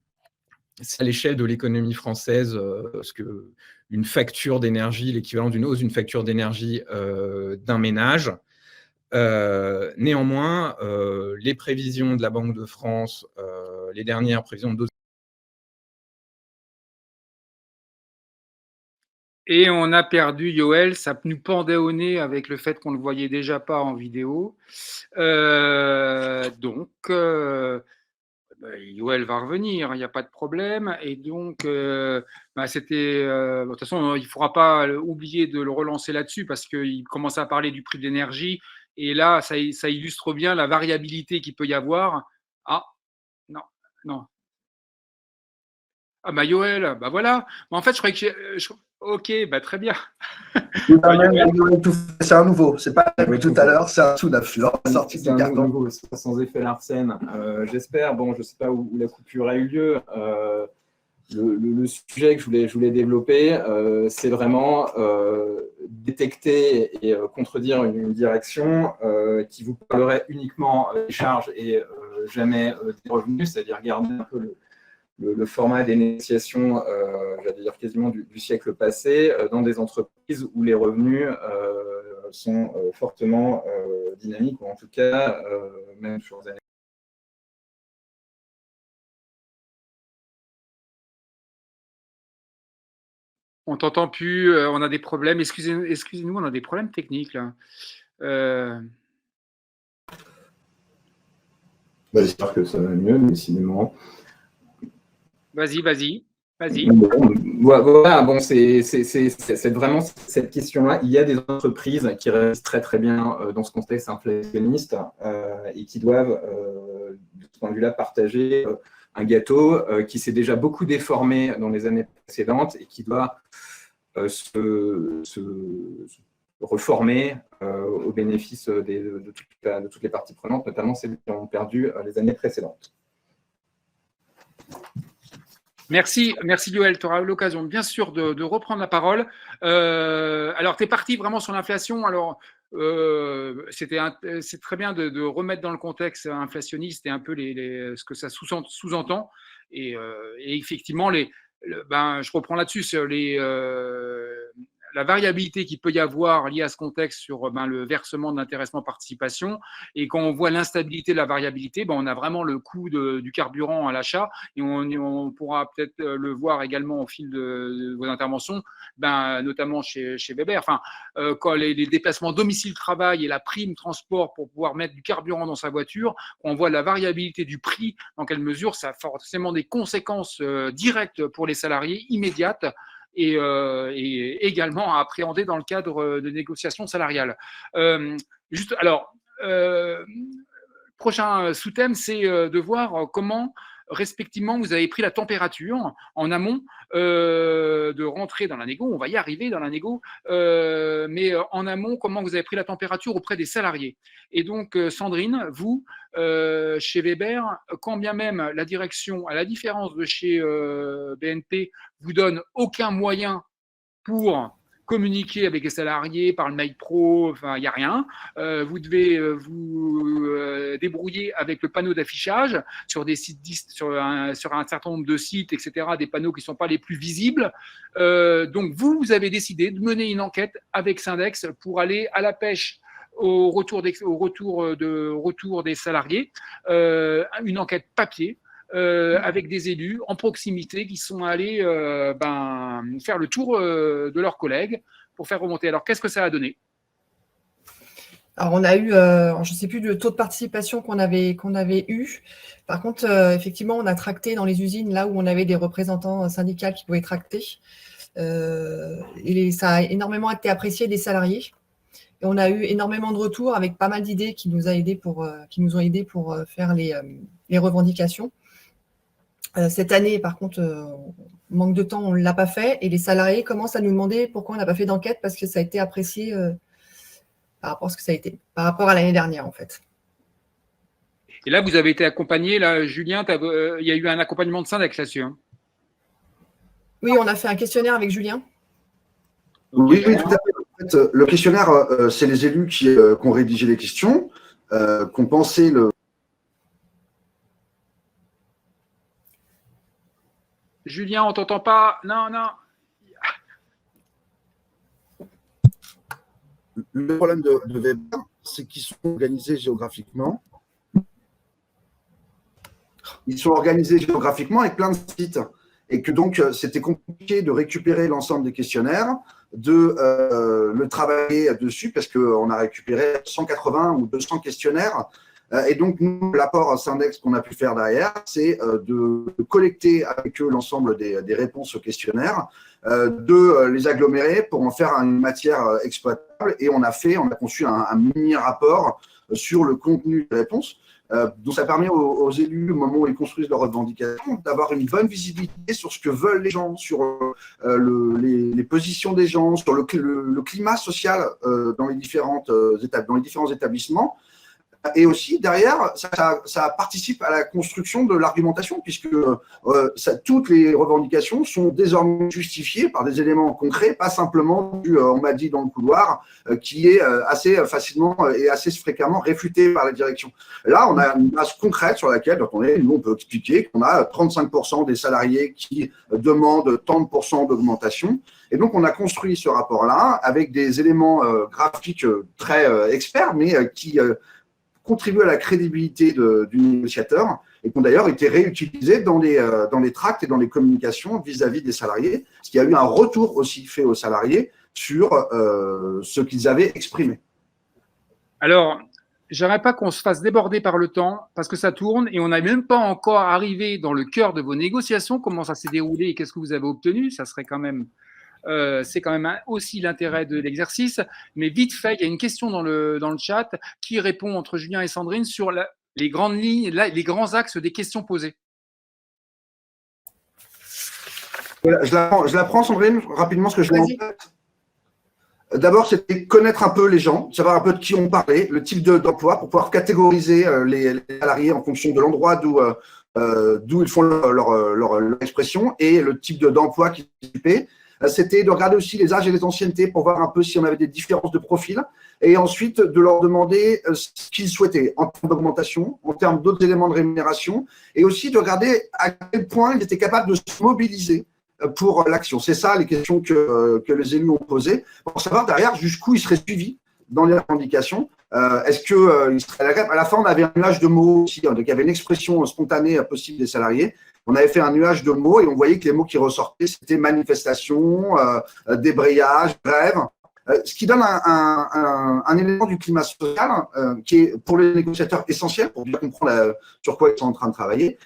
c'est à l'échelle de l'économie française, parce qu'une facture d'énergie, l'équivalent d'une hausse d'une facture d'énergie d'un ménage. Néanmoins, les prévisions de la Banque de France, les dernières prévisions de... Et on a perdu Yoël, ça nous pendait au nez avec le fait qu'on ne le voyait déjà pas en vidéo. Yoël va revenir, il n'y a pas de problème. Et donc, c'était... de toute façon, il ne faudra pas oublier de le relancer là-dessus parce qu'il commence à parler du prix de l'énergie. Et là, ça illustre bien la variabilité qu'il peut y avoir. Ah, non. Ah, Yoël, voilà. En fait, je croyais que... Ok, très bien. C'est un nouveau, c'est pas tout à l'heure, c'est un tout neuf. Sorti du carton. Sans effet Larsen, j'espère. Bon, je ne sais pas où la coupure a eu lieu. Le sujet que je voulais développer, c'est vraiment détecter et contredire une direction qui vous parlerait uniquement des charges et jamais des revenus, c'est-à-dire garder un peu le format des négociations, j'allais dire quasiment du siècle passé, dans des entreprises où les revenus sont fortement dynamiques, ou en tout cas, même sur les années. On t'entend plus, on a des problèmes. Excusez-nous, on a des problèmes techniques là. J'espère que ça va mieux, décidément. Vas-y. Voilà, bon, c'est vraiment cette question-là. Il y a des entreprises qui réussissent très très bien dans ce contexte inflationniste et qui doivent, de ce point de vue-là, partager un gâteau qui s'est déjà beaucoup déformé dans les années précédentes et qui doit se reformer au bénéfice de toutes les parties prenantes, notamment celles qui ont perdu les années précédentes. Merci Yoël, tu auras l'occasion bien sûr de reprendre la parole. Alors, tu es parti vraiment sur l'inflation. Alors, c'est très bien de remettre dans le contexte inflationniste et un peu ce que ça sous-entend. Et effectivement, je reprends là-dessus, la variabilité qu'il peut y avoir liée à ce contexte sur le versement de l'intéressement participation. Et quand on voit l'instabilité de la variabilité, on a vraiment le coût du carburant à l'achat. Et on pourra peut-être le voir également au fil de vos interventions, notamment chez Weber. Quand les déplacements domicile-travail et la prime transport pour pouvoir mettre du carburant dans sa voiture, on voit la variabilité du prix, dans quelle mesure ça a forcément des conséquences directes pour les salariés, immédiates, et également à appréhender dans le cadre de négociations salariales. Prochain sous-thème, c'est de voir comment respectivement vous avez pris la température en amont de rentrer dans la négo. On va y arriver dans la négo, mais en amont, comment vous avez pris la température auprès des salariés. Et donc, Sandrine, vous, chez Weber, quand bien même la direction, à la différence de chez BNP, vous donne aucun moyen pour communiquer avec les salariés par le mail pro, il n'y a rien. Vous devez vous débrouiller avec le panneau d'affichage sur des sites, sur un certain nombre de sites, etc., des panneaux qui ne sont pas les plus visibles. Donc, vous avez décidé de mener une enquête avec Syndex pour aller à la pêche au retour des salariés, une enquête papier, avec des élus en proximité qui sont allés faire le tour de leurs collègues pour faire remonter. Alors, qu'est-ce que ça a donné? Alors, on a eu, je ne sais plus le taux de participation qu'on avait eu. Par contre, effectivement, on a tracté dans les usines là où on avait des représentants syndicaux qui pouvaient tracter. Et ça a énormément été apprécié des salariés. Et on a eu énormément de retours avec pas mal d'idées qui nous ont aidés pour faire les revendications. Cette année, par contre, manque de temps, on ne l'a pas fait. Et les salariés commencent à nous demander pourquoi on n'a pas fait d'enquête, parce que ça a été apprécié par rapport à ce que ça a été, par rapport à l'année dernière, en fait. Et là, vous avez été accompagné, là, Julien, il y a eu un accompagnement de Syndex là-dessus. Hein. Oui, on a fait un questionnaire avec Julien. Oui, oui, tout à fait. En fait, le questionnaire, c'est les élus qui ont rédigé les questions, qui ont pensé le… Julien, on t'entend pas. Non, non. Le problème de Weber, c'est qu'ils sont organisés géographiquement. Ils sont organisés géographiquement avec plein de sites. Et que donc, c'était compliqué de récupérer l'ensemble des questionnaires, de le travailler dessus, parce qu'on a récupéré 180 ou 200 questionnaires. Et donc, nous, l'apport Syndex qu'on a pu faire derrière, c'est de collecter avec eux l'ensemble des réponses aux questionnaires, de les agglomérer pour en faire une matière exploitable. Et on a conçu un mini-rapport sur le contenu des réponses. Donc, ça permet aux élus, au moment où ils construisent leurs revendications, d'avoir une bonne visibilité sur ce que veulent les gens, sur les positions des gens, sur le climat social dans les différents établissements. Et aussi, derrière, ça participe à la construction de l'argumentation, puisque toutes les revendications sont désormais justifiées par des éléments concrets, pas simplement du on m'a dit dans le couloir, qui est assez facilement et assez fréquemment réfuté par la direction. Là, on a une base concrète sur laquelle, nous, on peut expliquer qu'on a 35% des salariés qui demandent tant de pourcents d'augmentation. Et donc, on a construit ce rapport-là avec des éléments graphiques très experts, mais qui contribuent à la crédibilité du négociateur et qui ont d'ailleurs été réutilisés dans les tracts et dans les communications vis-à-vis des salariés, ce qui a eu un retour aussi fait aux salariés sur ce qu'ils avaient exprimé. Alors, j'aimerais pas qu'on se fasse déborder par le temps parce que ça tourne et on n'a même pas encore arrivé dans le cœur de vos négociations, comment ça s'est déroulé et qu'est-ce que vous avez obtenu. Ça serait quand même… c'est quand même aussi l'intérêt de l'exercice. Mais vite fait, il y a une question dans le chat qui répond entre Julien et Sandrine sur les grandes lignes, les grands axes des questions posées. Voilà, je la prends, Sandrine, rapidement, ce que je l'ai en tête. D'abord, c'était connaître un peu les gens, savoir un peu de qui on parlait, le type d'emploi, pour pouvoir catégoriser les salariés en fonction de l'endroit d'où ils font leur expression et le type d'emploi qu'ils occupaient. C'était de regarder aussi les âges et les anciennetés pour voir un peu si on avait des différences de profil et ensuite de leur demander ce qu'ils souhaitaient en termes d'augmentation, en termes d'autres éléments de rémunération et aussi de regarder à quel point ils étaient capables de se mobiliser pour l'action. C'est ça les questions que les élus ont posées pour savoir derrière jusqu'où ils seraient suivis dans les revendications. Est-ce qu'ils seraient à la grève ? À la fin, on avait un nuage de mots aussi, donc il y avait une expression spontanée possible des salariés. On avait fait un nuage de mots et on voyait que les mots qui ressortaient, c'était manifestation, débrayage, grève, ce qui donne un élément du climat social qui est pour les négociateurs essentiel pour bien comprendre sur quoi ils sont en train de travailler.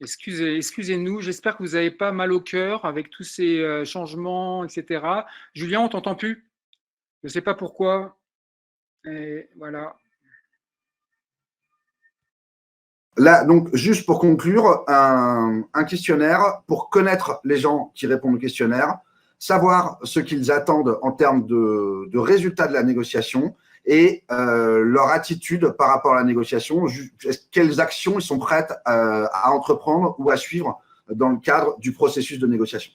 Excusez-nous, j'espère que vous n'avez pas mal au cœur avec tous ces changements, etc. Julien, on ne t'entend plus. Je ne sais pas pourquoi. Et voilà. Là, donc, juste pour conclure, un questionnaire pour connaître les gens qui répondent au questionnaire, savoir ce qu'ils attendent en termes de résultats de la négociation et leur attitude par rapport à la négociation, quelles actions ils sont prêts à entreprendre ou à suivre dans le cadre du processus de négociation.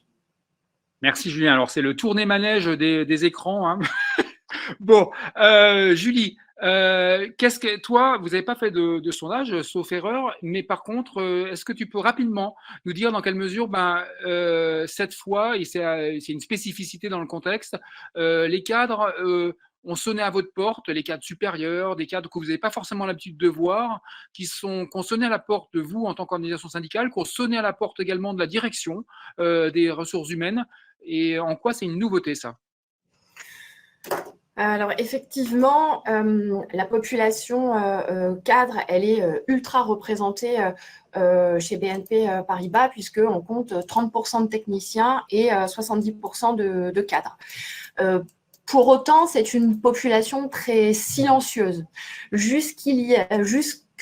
Merci Julien. Alors, c'est le tourné-manège des écrans. Hein. Bon, Julie, qu'est-ce que toi, vous n'avez pas fait de sondage, sauf erreur, mais par contre, est-ce que tu peux rapidement nous dire dans quelle mesure, cette fois, et c'est une spécificité dans le contexte, les cadres ont sonné à votre porte, les cadres supérieurs, des cadres que vous n'avez pas forcément l'habitude de voir, qui ont sonné à la porte de vous en tant qu'organisation syndicale, qui ont sonné à la porte également de la direction des ressources humaines, et en quoi c'est une nouveauté ça ? Alors effectivement, la population cadre, elle est ultra représentée chez BNP Paribas puisqu'on compte 30% de techniciens et 70% de cadres. Pour autant, c'est une population très silencieuse, jusque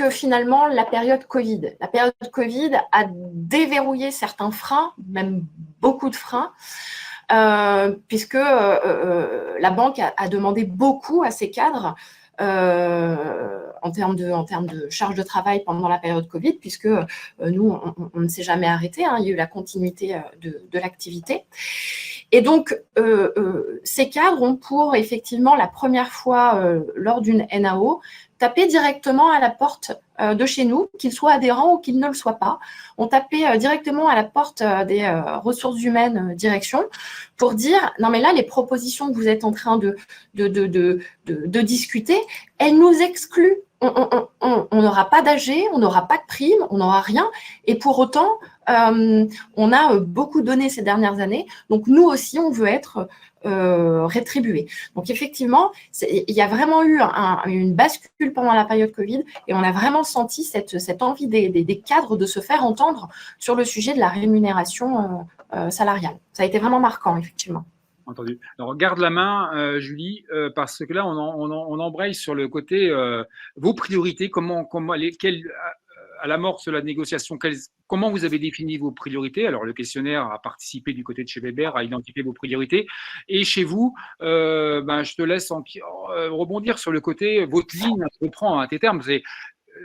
finalement la période Covid. La période Covid a déverrouillé certains freins, même beaucoup de freins, puisque la banque a demandé beaucoup à ses cadres en termes de charge de travail pendant la période Covid, puisque nous, on ne s'est jamais arrêté, hein, il y a eu la continuité de l'activité. Et donc, ces cadres ont pour, effectivement, la première fois lors d'une NAO, taper directement à la porte de chez nous, qu'ils soient adhérents ou qu'ils ne le soient pas. On tapait directement à la porte des ressources humaines direction pour dire « Non, mais là, les propositions que vous êtes en train de discuter, elles nous excluent. On n'aura pas d'AG, on n'aura pas de prime, on n'aura rien. Et pour autant, on a beaucoup donné ces dernières années. Donc, nous aussi, on veut être rétribués. » Donc, effectivement, il y a vraiment eu une bascule pendant la période Covid et on a vraiment senti cette envie des cadres de se faire entendre sur le sujet de la rémunération salariale. Ça a été vraiment marquant, effectivement. Entendu. Alors, garde la main, Julie, parce que là, on embraye sur le côté vos priorités, à l'amorce de la négociation, comment vous avez défini vos priorités. Alors, le questionnaire a participé du côté de chez Weber, a identifié vos priorités. Et chez vous, je te laisse rebondir sur le côté, votre ligne, je reprends à tes termes,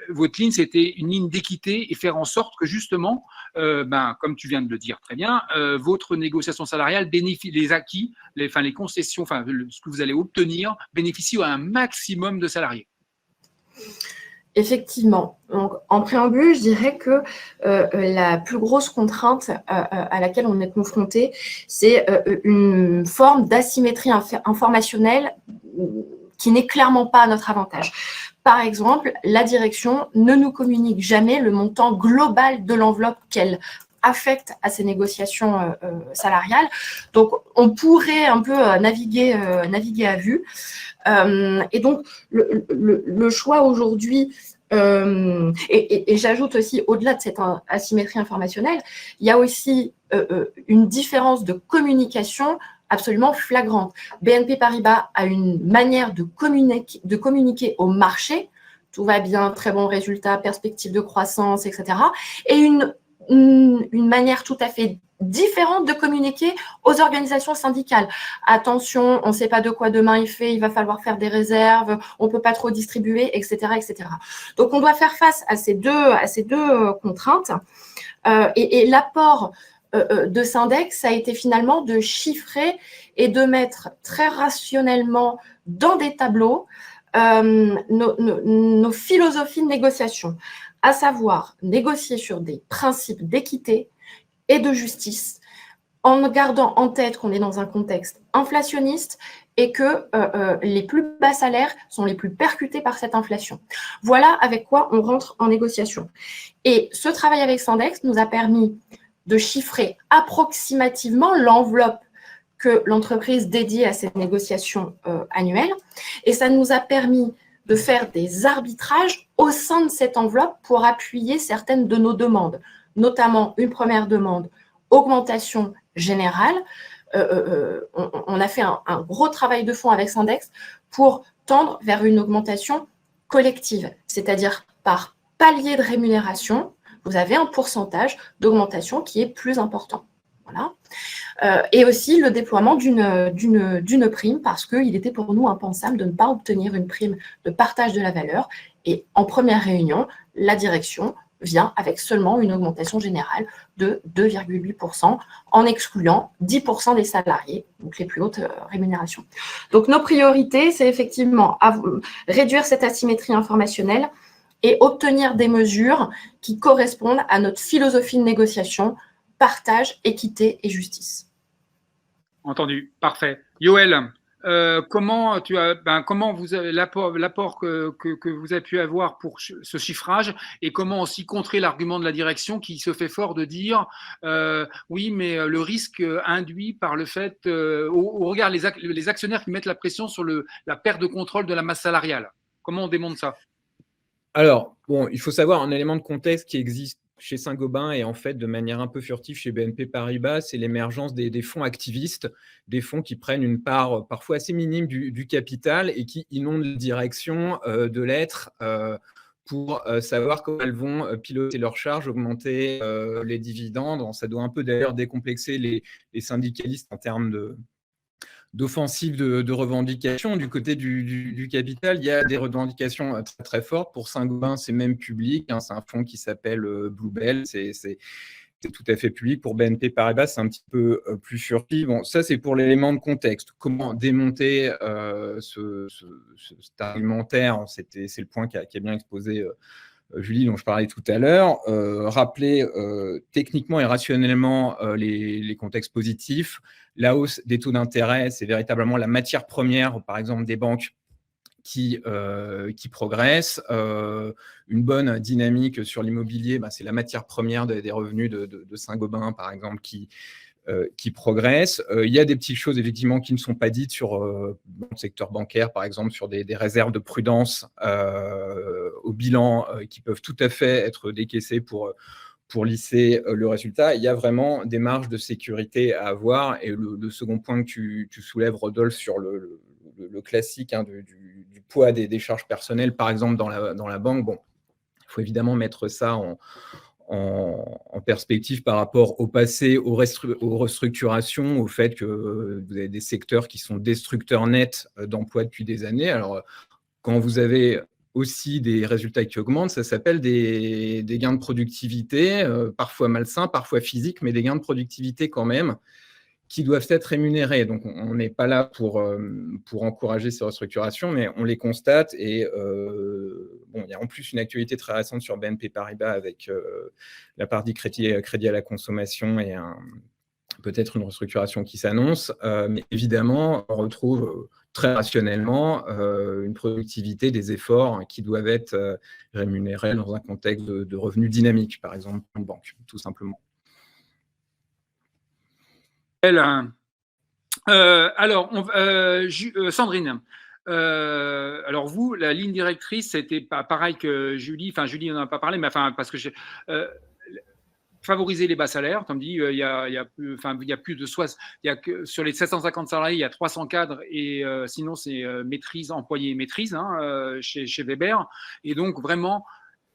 votre ligne, c'était une ligne d'équité et faire en sorte que justement, comme tu viens de le dire très bien, votre négociation salariale bénéficie, les acquis, les concessions, ce que vous allez obtenir bénéficie à un maximum de salariés. Effectivement. Donc, en préambule, je dirais que la plus grosse contrainte à laquelle on est confronté, c'est une forme d'asymétrie informationnelle qui n'est clairement pas à notre avantage. Par exemple, la direction ne nous communique jamais le montant global de l'enveloppe qu'elle affecte à ces négociations salariales. Donc, on pourrait un peu naviguer à vue. Et donc, le choix aujourd'hui, et j'ajoute aussi, au-delà de cette asymétrie informationnelle, il y a aussi une différence de communication absolument flagrante. BNP Paribas a une manière de communiquer au marché, tout va bien, très bon résultat, perspective de croissance, etc. Et une manière tout à fait différente de communiquer aux organisations syndicales. Attention, on ne sait pas de quoi demain il fait, il va falloir faire des réserves, on ne peut pas trop distribuer, etc., etc. Donc, on doit faire face à ces deux contraintes. Et l'apport de Syndex, ça a été finalement de chiffrer et de mettre très rationnellement dans des tableaux nos philosophies de négociation, à savoir négocier sur des principes d'équité et de justice, en gardant en tête qu'on est dans un contexte inflationniste et que les plus bas salaires sont les plus percutés par cette inflation. Voilà avec quoi on rentre en négociation. Et ce travail avec Syndex nous a permis de chiffrer approximativement l'enveloppe que l'entreprise dédie à cette négociation annuelle. Et ça nous a permis de faire des arbitrages au sein de cette enveloppe pour appuyer certaines de nos demandes, notamment une première demande, augmentation générale. On a fait un gros travail de fond avec Syndex pour tendre vers une augmentation collective, c'est-à-dire par palier de rémunération, vous avez un pourcentage d'augmentation qui est plus important. Voilà. Et aussi le déploiement d'une prime, parce qu'il était pour nous impensable de ne pas obtenir une prime de partage de la valeur. Et en première réunion, la direction vient avec seulement une augmentation générale de 2,8% en excluant 10% des salariés, donc les plus hautes rémunérations. Donc nos priorités, c'est effectivement réduire cette asymétrie informationnelle et obtenir des mesures qui correspondent à notre philosophie de négociation, partage, équité et justice. Entendu, parfait. Yoël, comment vous avez l'apport que vous avez pu avoir pour ce chiffrage et comment aussi contrer l'argument de la direction qui se fait fort de dire oui, mais le risque induit par le fait, au regard les actionnaires qui mettent la pression sur la perte de contrôle de la masse salariale. Comment on démonte ça? Alors, bon, il faut savoir un élément de contexte qui existe chez Saint-Gobain et en fait de manière un peu furtive chez BNP Paribas, c'est l'émergence des fonds activistes, des fonds qui prennent une part parfois assez minime du capital et qui inondent la direction de l'être pour savoir comment elles vont piloter leurs charges, augmenter les dividendes. Ça doit un peu d'ailleurs décomplexer les syndicalistes en termes d'offensive de revendications. Du côté du capital, il y a des revendications très, très fortes. Pour Saint-Gobain, c'est même public. Hein, c'est un fonds qui s'appelle Bluebell. C'est tout à fait public. Pour BNP Paribas, c'est un petit peu plus furtif. Bon, ça, c'est pour l'élément de contexte. Comment démonter cet argumentaire? C'est le point qui a bien exposé Julie, dont je parlais tout à l'heure, rappeler techniquement et rationnellement les contextes positifs. La hausse des taux d'intérêt, c'est véritablement la matière première, par exemple, des banques qui progressent. Une bonne dynamique sur l'immobilier, c'est la matière première des revenus de Saint-Gobain, par exemple, qui progressent. Il y a des petites choses, effectivement, qui ne sont pas dites sur le secteur bancaire, par exemple, sur des réserves de prudence au bilan qui peuvent tout à fait être décaissées pour lisser le résultat. Il y a vraiment des marges de sécurité à avoir. Et le second point que tu soulèves, Rodolphe, sur le classique du poids des charges personnelles, par exemple, dans la banque, bon, il faut évidemment mettre ça en perspective par rapport au passé, aux restructurations, au fait que vous avez des secteurs qui sont destructeurs nets d'emplois depuis des années. Alors, quand vous avez aussi des résultats qui augmentent, ça s'appelle des gains de productivité, parfois malsains, parfois physiques, mais des gains de productivité quand même, qui doivent être rémunérés. Donc, on n'est pas là pour encourager ces restructurations, mais on les constate. Et il y a en plus une actualité très récente sur BNP Paribas avec la partie crédit à la consommation et peut-être une restructuration qui s'annonce. Mais évidemment, on retrouve très rationnellement une productivité des efforts qui doivent être rémunérés dans un contexte de revenus dynamiques, par exemple, en banque, tout simplement. Sandrine, alors vous, la ligne directrice, c'était pas pareil que Julie. Enfin, Julie, on n'en a pas parlé, mais parce que favoriser les bas salaires, comme dit, il y a plus de sur les 750 salariés, il y a 300 cadres et sinon c'est maîtrise, employé maîtrise chez Weber. Et donc vraiment,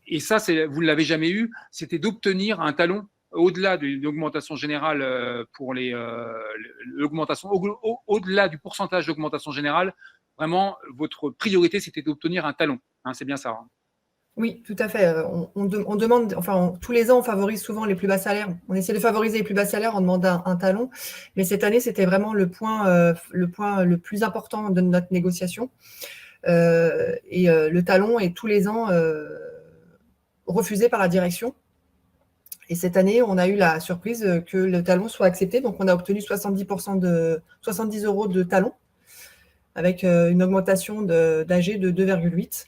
et ça, vous ne l'avez jamais eu, c'était d'obtenir un talon au-delà d'une augmentation générale pour l'augmentation, au-delà du pourcentage d'augmentation générale. Vraiment, votre priorité, c'était d'obtenir un talon. C'est bien ça. Oui, tout à fait. On demande, tous les ans, on favorise souvent les plus bas salaires. On essaie de favoriser les plus bas salaires en demandant un talon. Mais cette année, c'était vraiment le point le plus important de notre négociation. Le talon est tous les ans refusé par la direction. Et cette année, on a eu la surprise que le talon soit accepté. Donc, on a obtenu 70 € de talon avec une augmentation d'AG de 2,8.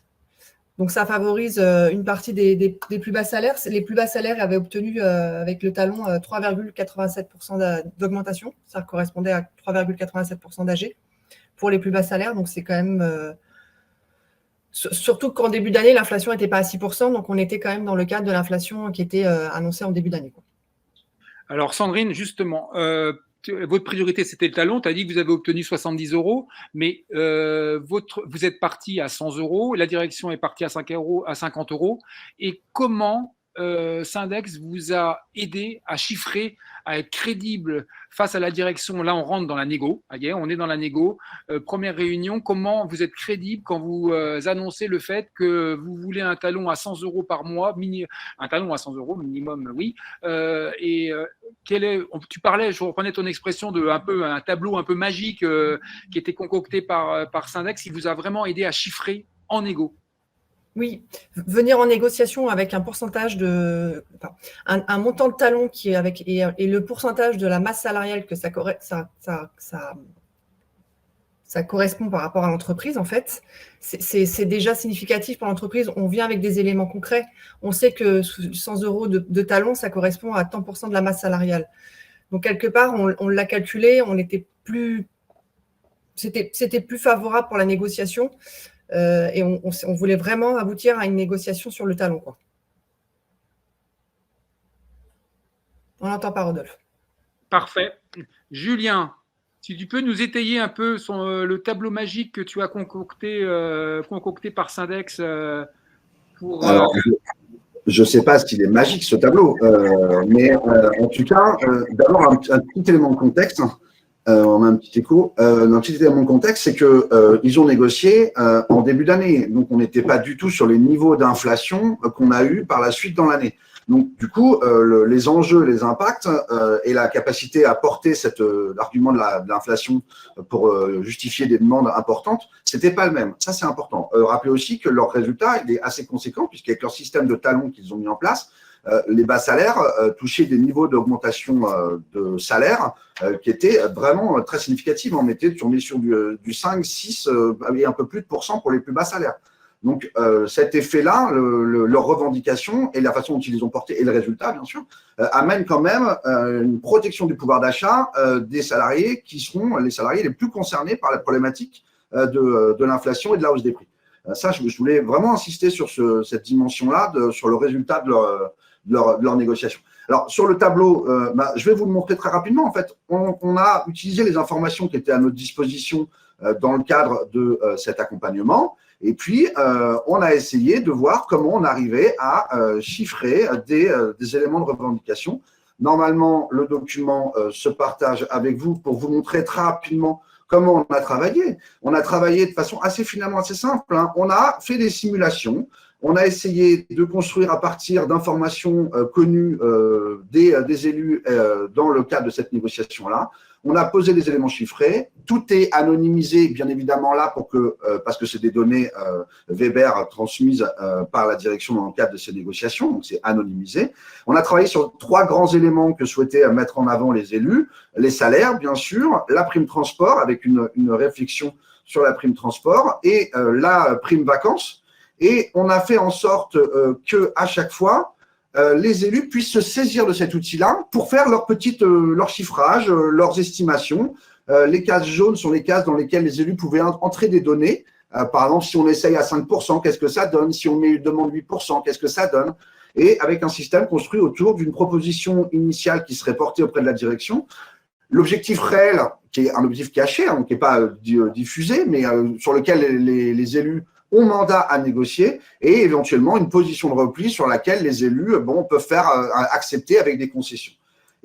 Donc, ça favorise une partie des plus bas salaires. Les plus bas salaires avaient obtenu avec le talon 3,87% d'augmentation. Ça correspondait à 3,87% d'AG pour les plus bas salaires. Donc, c'est quand même… surtout qu'en début d'année, l'inflation n'était pas à 6%. Donc, on était quand même dans le cadre de l'inflation qui était annoncée en début d'année. Alors, Sandrine, justement… votre priorité, c'était le talon. Tu as dit que vous avez obtenu 70 €, mais vous êtes parti à 100 €. La direction est partie à 50 €. Et comment Syndex vous a aidé à chiffrer, à être crédible face à la direction? Là, on rentre dans la négo. On est dans la négo. Première réunion, comment vous êtes crédible quand vous annoncez le fait que vous voulez un talon à 100 € par mois, un talon à 100 € minimum, oui. Tu parlais, je reprenais ton expression de un tableau un peu magique qui était concocté par Syndex, qui vous a vraiment aidé à chiffrer en négo. Oui, venir en négociation avec un pourcentage un montant de talon qui est et le pourcentage de la masse salariale que ça correspond par rapport à l'entreprise, en fait, c'est déjà significatif pour l'entreprise. On vient avec des éléments concrets. On sait que 100 € de talon, ça correspond à tant % de la masse salariale. Donc, quelque part, on l'a calculé, c'était plus favorable pour la négociation. Et on voulait vraiment aboutir à une négociation sur le talon, quoi. On n'entend pas, Rodolphe. Parfait. Julien, si tu peux nous étayer un peu le tableau magique que tu as concocté par Syndex pour… Alors, je ne sais pas s'il est magique, ce tableau, mais en tout cas, d'abord, un petit élément de contexte. On a un petit écho. Un petit élément de contexte, c'est qu'ils ont négocié en début d'année. Donc, on n'était pas du tout sur les niveaux d'inflation qu'on a eu par la suite dans l'année. Donc, du coup, les enjeux, les impacts et la capacité à porter l'argument de l'inflation pour justifier des demandes importantes, c'était pas le même. Ça, c'est important. Rappelez aussi que leur résultat, il est assez conséquent, puisqu'avec leur système de talons qu'ils ont mis en place, les bas salaires touchaient des niveaux d'augmentation de salaire qui étaient vraiment très significatifs. On est sur du 5, 6 et un peu plus de % pour les plus bas salaires. Donc, cet effet-là, leur revendication et la façon dont ils les ont portés et le résultat, bien sûr, amène quand même une protection du pouvoir d'achat des salariés qui seront les salariés les plus concernés par la problématique de l'inflation et de la hausse des prix. Ça, je voulais vraiment insister sur cette dimension-là, sur le résultat de leur négociation. Alors, sur le tableau, je vais vous le montrer très rapidement. En fait, on a utilisé les informations qui étaient à notre disposition dans le cadre de cet accompagnement. Et puis, on a essayé de voir comment on arrivait à chiffrer des éléments de revendication. Normalement, le document se partage avec vous pour vous montrer très rapidement comment on a travaillé. On a travaillé de façon finalement assez simple. Hein. On a fait des simulations. On a essayé de construire à partir d'informations connues des élus dans le cadre de cette négociation-là. On a posé des éléments chiffrés. Tout est anonymisé, bien évidemment, là, parce que c'est des données Weber transmises par la direction dans le cadre de ces négociations. Donc, c'est anonymisé. On a travaillé sur 3 grands éléments que souhaitaient mettre en avant les élus. Les salaires, bien sûr, la prime transport, avec une réflexion sur la prime transport, et la prime vacances. Et on a fait en sorte qu'à chaque fois, les élus puissent se saisir de cet outil-là pour faire leur chiffrage, leurs estimations. Les cases jaunes sont les cases dans lesquelles les élus pouvaient entrer des données. Par exemple, si on essaye à 5%, qu'est-ce que ça donne? Si on met une demande 8%, qu'est-ce que ça donne? Et avec un système construit autour d'une proposition initiale qui serait portée auprès de la direction. L'objectif réel, qui est un objectif caché, hein, qui n'est pas diffusé, mais sur lequel les élus ont mandat à négocier, et éventuellement une position de repli sur laquelle les élus peuvent faire accepter avec des concessions.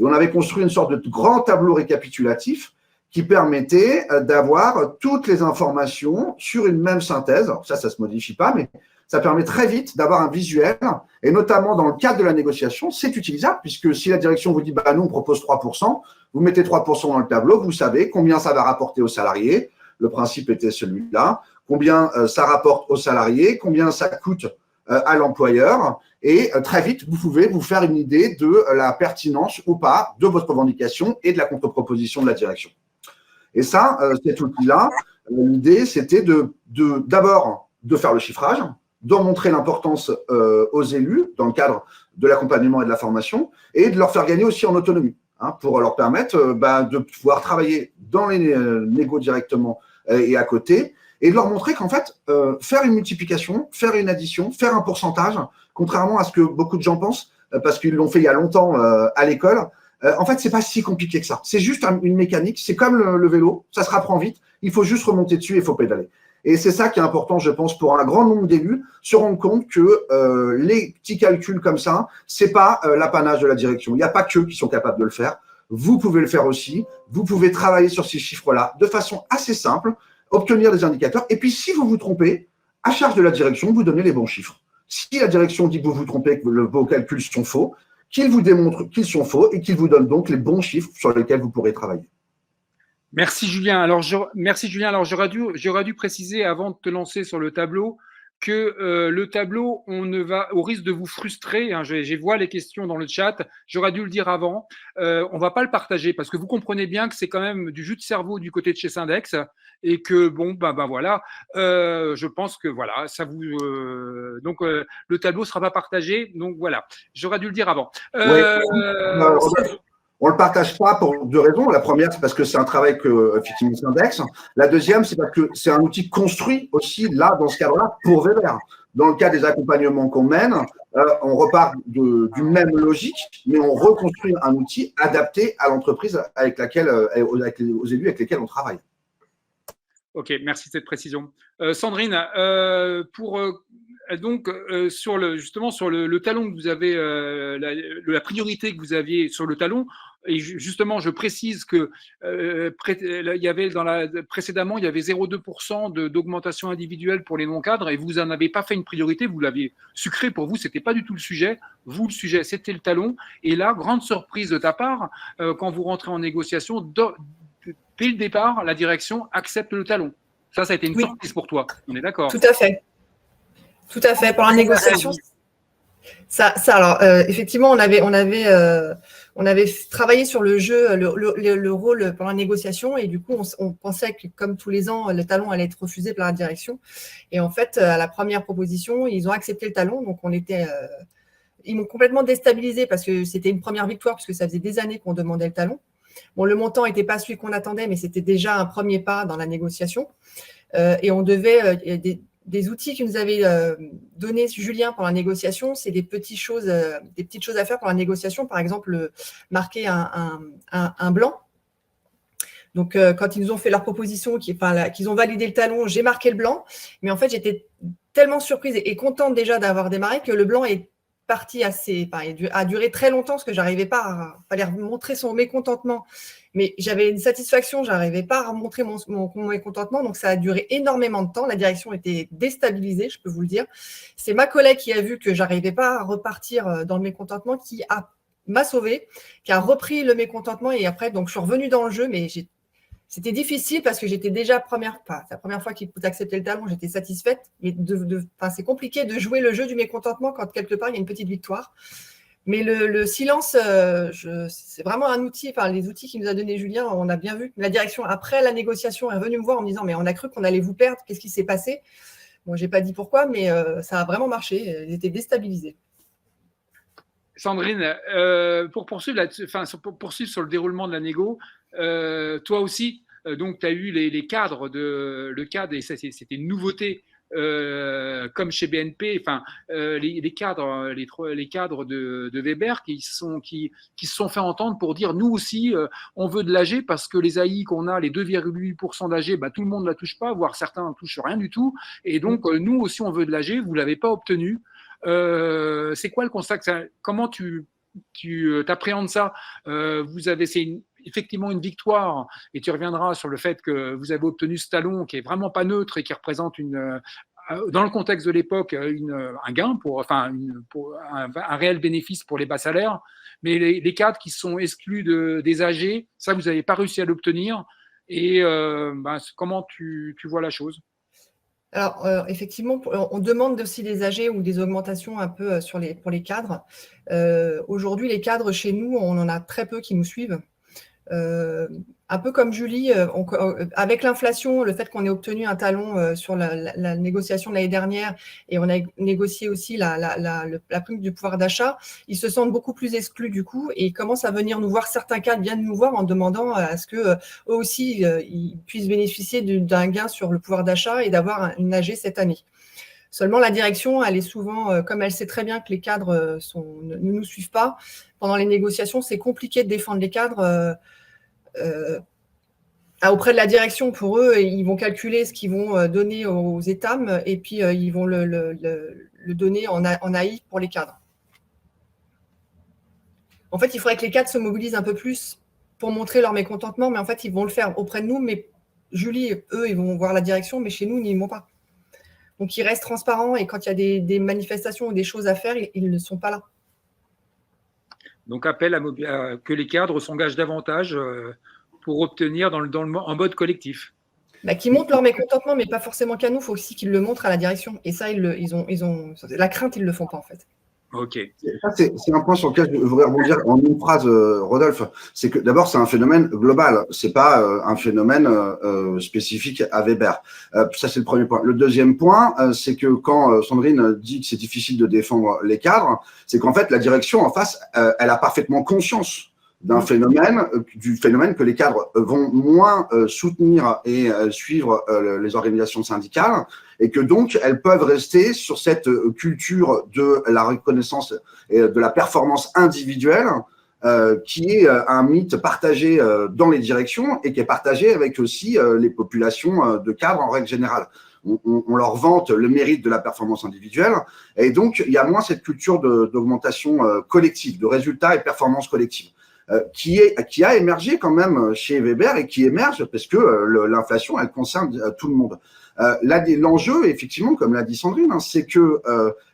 Et on avait construit une sorte de grand tableau récapitulatif qui permettait d'avoir toutes les informations sur une même synthèse. Alors ça se modifie pas, mais ça permet très vite d'avoir un visuel, et notamment dans le cadre de la négociation, c'est utilisable, puisque si la direction vous dit « nous, on propose 3%, vous mettez 3% dans le tableau, vous savez combien ça va rapporter aux salariés. Le principe était celui-là. Combien ça rapporte aux salariés, combien ça coûte à l'employeur, et très vite, vous pouvez vous faire une idée de la pertinence ou pas de votre revendication et de la contre-proposition de la direction. Et ça, cet outil-là, l'idée, c'était d'abord de faire le chiffrage, d'en montrer l'importance aux élus dans le cadre de l'accompagnement et de la formation, et de leur faire gagner aussi en autonomie, hein, pour leur permettre de pouvoir travailler dans les négos directement et à côté, et de leur montrer qu'en fait, faire une multiplication, faire une addition, faire un pourcentage, contrairement à ce que beaucoup de gens pensent, parce qu'ils l'ont fait il y a longtemps à l'école, en fait, c'est pas si compliqué que ça. C'est juste une mécanique, c'est comme le vélo, ça se rapprend vite, il faut juste remonter dessus et il faut pédaler. Et c'est ça qui est important, je pense, pour un grand nombre d'élus, se rendre compte que les petits calculs comme ça, c'est pas l'apanage de la direction. Il n'y a pas qu'eux qui sont capables de le faire. Vous pouvez le faire aussi. Vous pouvez travailler sur ces chiffres-là de façon assez simple, obtenir des indicateurs. Et puis, si vous vous trompez, à charge de la direction, vous donnez les bons chiffres. Si la direction dit que vous vous trompez, que vos calculs sont faux, qu'il vous démontre qu'ils sont faux et qu'il vous donne donc les bons chiffres sur lesquels vous pourrez travailler. Merci Julien. Alors, j'aurais dû préciser avant de te lancer sur le tableau que le tableau, on ne va au risque de vous frustrer. Hein, je vois les questions dans le chat. J'aurais dû le dire avant. On va pas le partager parce que vous comprenez bien que c'est quand même du jus de cerveau du côté de chez Syndex et que voilà. Je pense que voilà, ça vous. Donc le tableau sera pas partagé. Donc voilà, j'aurais dû le dire avant. On ne le partage pas pour 2 raisons. La première, c'est parce que c'est un travail que Syndex. La deuxième, c'est parce que c'est un outil construit aussi là, dans ce cadre-là, pour Weber. dans le cas des accompagnements qu'on mène, on repart d'une même logique, mais on reconstruit un outil adapté à l'entreprise avec laquelle, aux élus avec lesquels on travaille. Ok, merci de cette précision. Sandrine, justement sur le talon que vous avez, la priorité que vous aviez sur le talon, et justement, je précise que précédemment, il y avait 0,2% d'augmentation individuelle pour les non-cadres, et vous n'en avez pas fait une priorité, vous l'aviez sucré pour vous, c'était pas du tout le sujet. Vous, le sujet, c'était le talon. Et là, grande surprise de ta part, quand vous rentrez en négociation, dès le départ, la direction accepte le talon. Ça a été une surprise pour toi. On est d'accord? Tout à fait. Tout à fait. Pour la négociation, alors, effectivement, on avait travaillé sur le jeu, le rôle pour la négociation, et du coup, on pensait que, comme tous les ans, le talon allait être refusé par la direction. Et en fait, à la première proposition, ils ont accepté le talon. Donc, ils m'ont complètement déstabilisé parce que c'était une première victoire, puisque ça faisait des années qu'on demandait le talon. Bon, le montant n'était pas celui qu'on attendait, mais c'était déjà un premier pas dans la négociation. Et on devait, des outils que nous avait donné Julien pour la négociation, c'est des petites choses à faire pour la négociation. Par exemple, marquer un blanc. Donc, quand ils nous ont fait leur proposition, qu'ils ont validé le talon, j'ai marqué le blanc. Mais en fait, j'étais tellement surprise et contente déjà d'avoir démarré que le blanc est parti a duré très longtemps parce que j'arrivais pas fallait montrer son mécontentement, mais j'avais une satisfaction, j'arrivais pas à montrer mon mécontentement, donc ça a duré énormément de temps. La direction était déstabilisée, je peux vous le dire. C'est ma collègue qui a vu que j'arrivais pas à repartir dans le mécontentement qui m'a sauvée, qui a repris le mécontentement, et après donc je suis revenue dans le jeu, mais c'était difficile parce que j'étais déjà la première fois qu'ils acceptaient le talon, j'étais satisfaite. Mais c'est compliqué de jouer le jeu du mécontentement quand quelque part il y a une petite victoire. Mais le silence, c'est vraiment un outil. Les outils qu'il nous a donné Julien, on a bien vu. La direction, après la négociation, est revenue me voir en me disant « Mais on a cru qu'on allait vous perdre, qu'est-ce qui s'est passé ?» Bon, je n'ai pas dit pourquoi, mais ça a vraiment marché. Ils étaient déstabilisés. Sandrine, pour poursuivre sur le déroulement de la négo, toi aussi, donc tu as eu les cadres le cadre, et ça c'était une nouveauté, comme chez BNP, les cadres de Weber qui se sont fait entendre pour dire nous aussi on veut de l'AG parce que les AI qu'on a, les 2,8% d'AG, tout le monde ne la touche pas, voire certains ne touchent rien du tout, et donc nous aussi on veut de l'AG, vous ne l'avez pas obtenu. C'est quoi le constat? Comment tu t'appréhendes ça? C'est effectivement une victoire, et tu reviendras sur le fait que vous avez obtenu ce talon qui est vraiment pas neutre et qui représente dans le contexte de l'époque un gain un réel bénéfice pour les bas salaires, mais les cadres qui sont exclus des AG, ça vous n'avez pas réussi à l'obtenir, et comment tu vois la chose? Alors, effectivement, on demande aussi des AG ou des augmentations un peu pour les cadres. Aujourd'hui, les cadres chez nous, on en a très peu qui nous suivent. Un peu comme Julie, avec l'inflation, le fait qu'on ait obtenu un talon sur la négociation de l'année dernière, et on a négocié aussi la prime du pouvoir d'achat, ils se sentent beaucoup plus exclus du coup, et ils commencent à venir nous voir. Certains cadres viennent nous voir en demandant à ce que eux aussi ils puissent bénéficier d'un gain sur le pouvoir d'achat et d'avoir une AG cette année. Seulement, la direction, elle est souvent, comme elle sait très bien que les cadres ne nous suivent pas, pendant les négociations, c'est compliqué de défendre les cadres auprès de la direction. Pour eux, ils vont calculer ce qu'ils vont donner aux états, et puis ils vont le donner en AI pour les cadres. En fait, il faudrait que les cadres se mobilisent un peu plus pour montrer leur mécontentement, mais en fait, ils vont le faire auprès de nous. Mais Julie, eux, ils vont voir la direction, mais chez nous, ils n'y vont pas. Donc, ils restent transparents, et quand il y a des manifestations ou des choses à faire, ils ne sont pas là. Donc, appel à que les cadres s'engagent davantage pour obtenir en mode collectif. Qui montrent leur mécontentement, mais pas forcément qu'à nous. Il faut aussi qu'ils le montrent à la direction. Et ça, ils ont la crainte, ils ne le font pas en fait. Ok. C'est un point sur lequel je voudrais rebondir en une phrase, Rodolphe. C'est que d'abord, c'est un phénomène global. C'est pas un phénomène spécifique à Weber. Ça, c'est le premier point. Le deuxième point, c'est que quand Sandrine dit que c'est difficile de défendre les cadres, c'est qu'en fait, la direction en face, elle a parfaitement conscience du phénomène que les cadres vont moins soutenir et suivre les organisations syndicales. et que donc elles peuvent rester sur cette culture de la reconnaissance et de la performance individuelle qui est un mythe partagé dans les directions et qui est partagé avec aussi les populations de cadres en règle générale. On leur vante le mérite de la performance individuelle et donc il y a moins cette culture d'augmentation collective, de résultats et performance collective. Qui a émergé quand même chez Weber et qui émerge parce que l'inflation, elle concerne tout le monde. L'enjeu, effectivement, comme l'a dit Sandrine, c'est que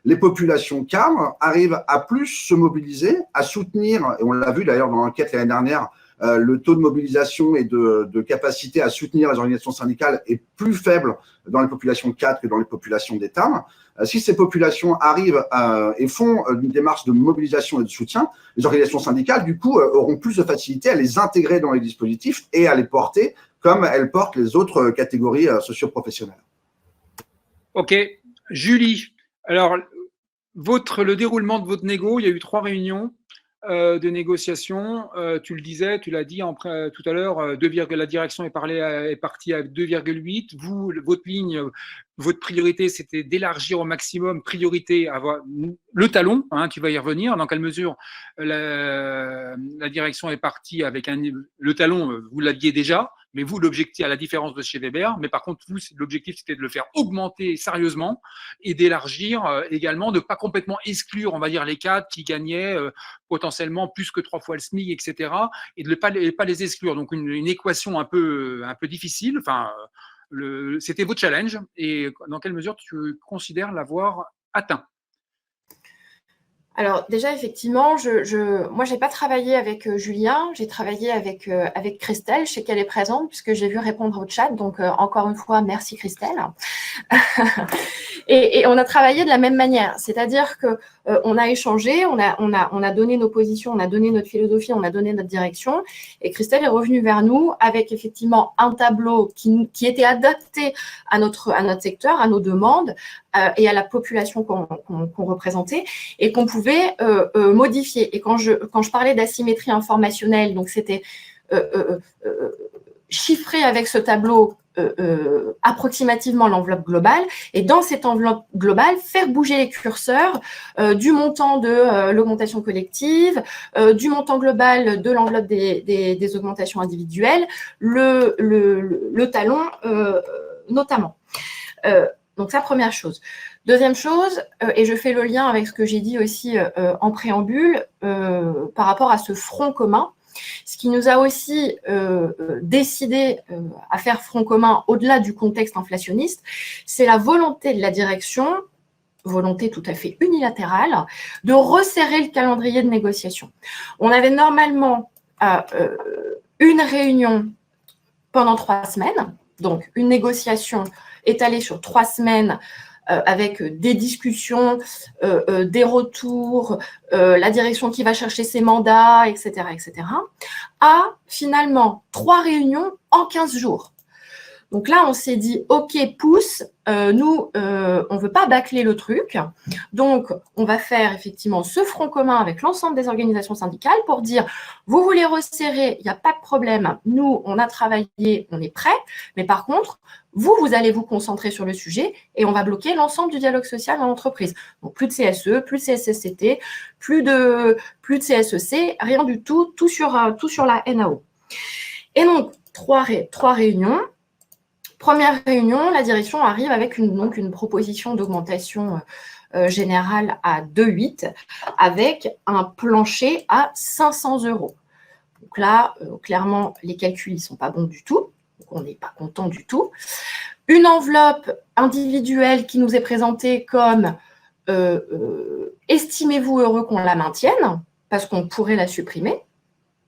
les populations cadres arrivent à plus se mobiliser, à soutenir, et on l'a vu d'ailleurs dans l'enquête l'année dernière, le taux de mobilisation et de capacité à soutenir les organisations syndicales est plus faible dans les populations cadres que dans les populations d'État. Si ces populations arrivent et font une démarche de mobilisation et de soutien, les organisations syndicales, du coup, auront plus de facilité à les intégrer dans les dispositifs et à les porter comme elles portent les autres catégories socio-professionnelles. Ok. Julie, alors, le déroulement de votre négo, il y a eu 3 réunions de négociation. Tu le disais, tu l'as dit tout à l'heure, la direction est partie à 2,8. Vous, votre ligne, votre priorité, c'était d'élargir au maximum, priorité, avoir le talon, hein, tu vas y revenir, dans quelle mesure la direction est partie avec le talon, vous l'aviez déjà, mais vous, l'objectif, à la différence de chez Weber, mais par contre, vous, l'objectif, c'était de le faire augmenter sérieusement et d'élargir également, de ne pas complètement exclure, on va dire, les cadres qui gagnaient potentiellement plus que 3 fois le SMIC, etc., et de ne pas les exclure. Donc, une équation un peu difficile. Enfin, c'était votre challenge, et dans quelle mesure tu considères l'avoir atteint? Alors déjà, effectivement, moi, je n'ai pas travaillé avec Julien, j'ai travaillé avec Christelle, je sais qu'elle est présente puisque j'ai vu répondre au chat, donc encore une fois, merci Christelle. et on a travaillé de la même manière, c'est-à-dire qu'on a échangé, on a donné nos positions, on a donné notre philosophie, on a donné notre direction, et Christelle est revenue vers nous avec effectivement un tableau qui était adapté à notre secteur, à nos demandes, et à la population qu'on représentait et qu'on pouvait modifier. Et quand je parlais d'asymétrie informationnelle, donc c'était chiffrer avec ce tableau approximativement l'enveloppe globale, et dans cette enveloppe globale, faire bouger les curseurs du montant de l'augmentation collective, du montant global de l'enveloppe des augmentations individuelles, le talon notamment. Donc, ça, première chose. Deuxième chose, et je fais le lien avec ce que j'ai dit aussi en préambule, par rapport à ce front commun, ce qui nous a aussi décidé à faire front commun au-delà du contexte inflationniste, c'est la volonté de la direction, volonté tout à fait unilatérale, de resserrer le calendrier de négociation. On avait normalement une réunion pendant 3 semaines, donc une négociation étalée sur 3 semaines avec des discussions, des retours, la direction qui va chercher ses mandats, etc., à finalement 3 réunions en 15 jours. Donc là, on s'est dit, OK, pousse, nous, on ne veut pas bâcler le truc. Donc, on va faire effectivement ce front commun avec l'ensemble des organisations syndicales pour dire, vous voulez resserrer, il n'y a pas de problème. Nous, on a travaillé, on est prêt. Mais par contre, vous allez vous concentrer sur le sujet et on va bloquer l'ensemble du dialogue social dans l'entreprise. Donc, plus de CSE, plus de CSSCT, plus de CSEC, rien du tout, tout sur la NAO. Et donc, 3 réunions. Première réunion, la direction arrive avec une proposition d'augmentation générale à 2,8 avec un plancher à 500 €. Donc là, clairement, les calculs ne sont pas bons du tout. Donc on n'est pas content du tout. Une enveloppe individuelle qui nous est présentée comme estimez-vous heureux qu'on la maintienne parce qu'on pourrait la supprimer.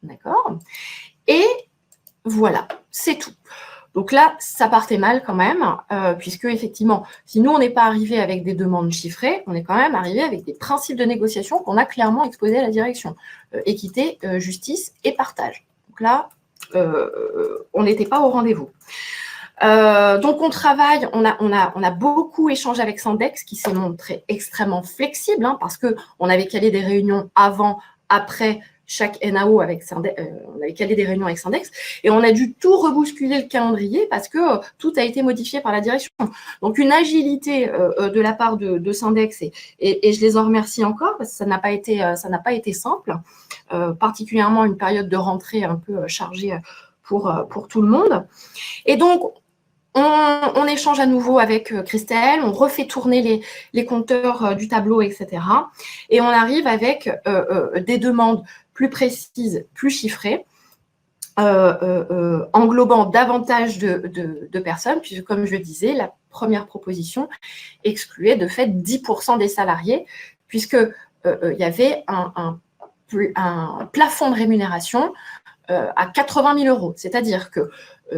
D'accord ? Et voilà, c'est tout. Donc là, ça partait mal quand même, puisque effectivement, si nous, on n'est pas arrivé avec des demandes chiffrées, on est quand même arrivé avec des principes de négociation qu'on a clairement exposés à la direction. Équité, justice et partage. Donc là, on n'était pas au rendez-vous. Donc, on travaille, on a beaucoup échangé avec Sandex, qui s'est montré extrêmement flexible, parce qu'on avait calé des réunions avant, après, chaque NAO on avait calé des réunions avec Syndex, et on a dû tout rebousculer le calendrier parce que tout a été modifié par la direction. Donc, une agilité de la part de Syndex, et je les en remercie encore parce que ça n'a pas été simple, particulièrement une période de rentrée un peu chargée pour tout le monde. Et donc, on échange à nouveau avec Christelle, on refait tourner les compteurs du tableau, etc. Et on arrive avec des demandes plus précises, plus chiffrées, englobant davantage de personnes, puisque, comme je le disais, la première proposition excluait de fait 10% des salariés, puisque il y avait un plafond de rémunération à 80 000 €. C'est-à-dire que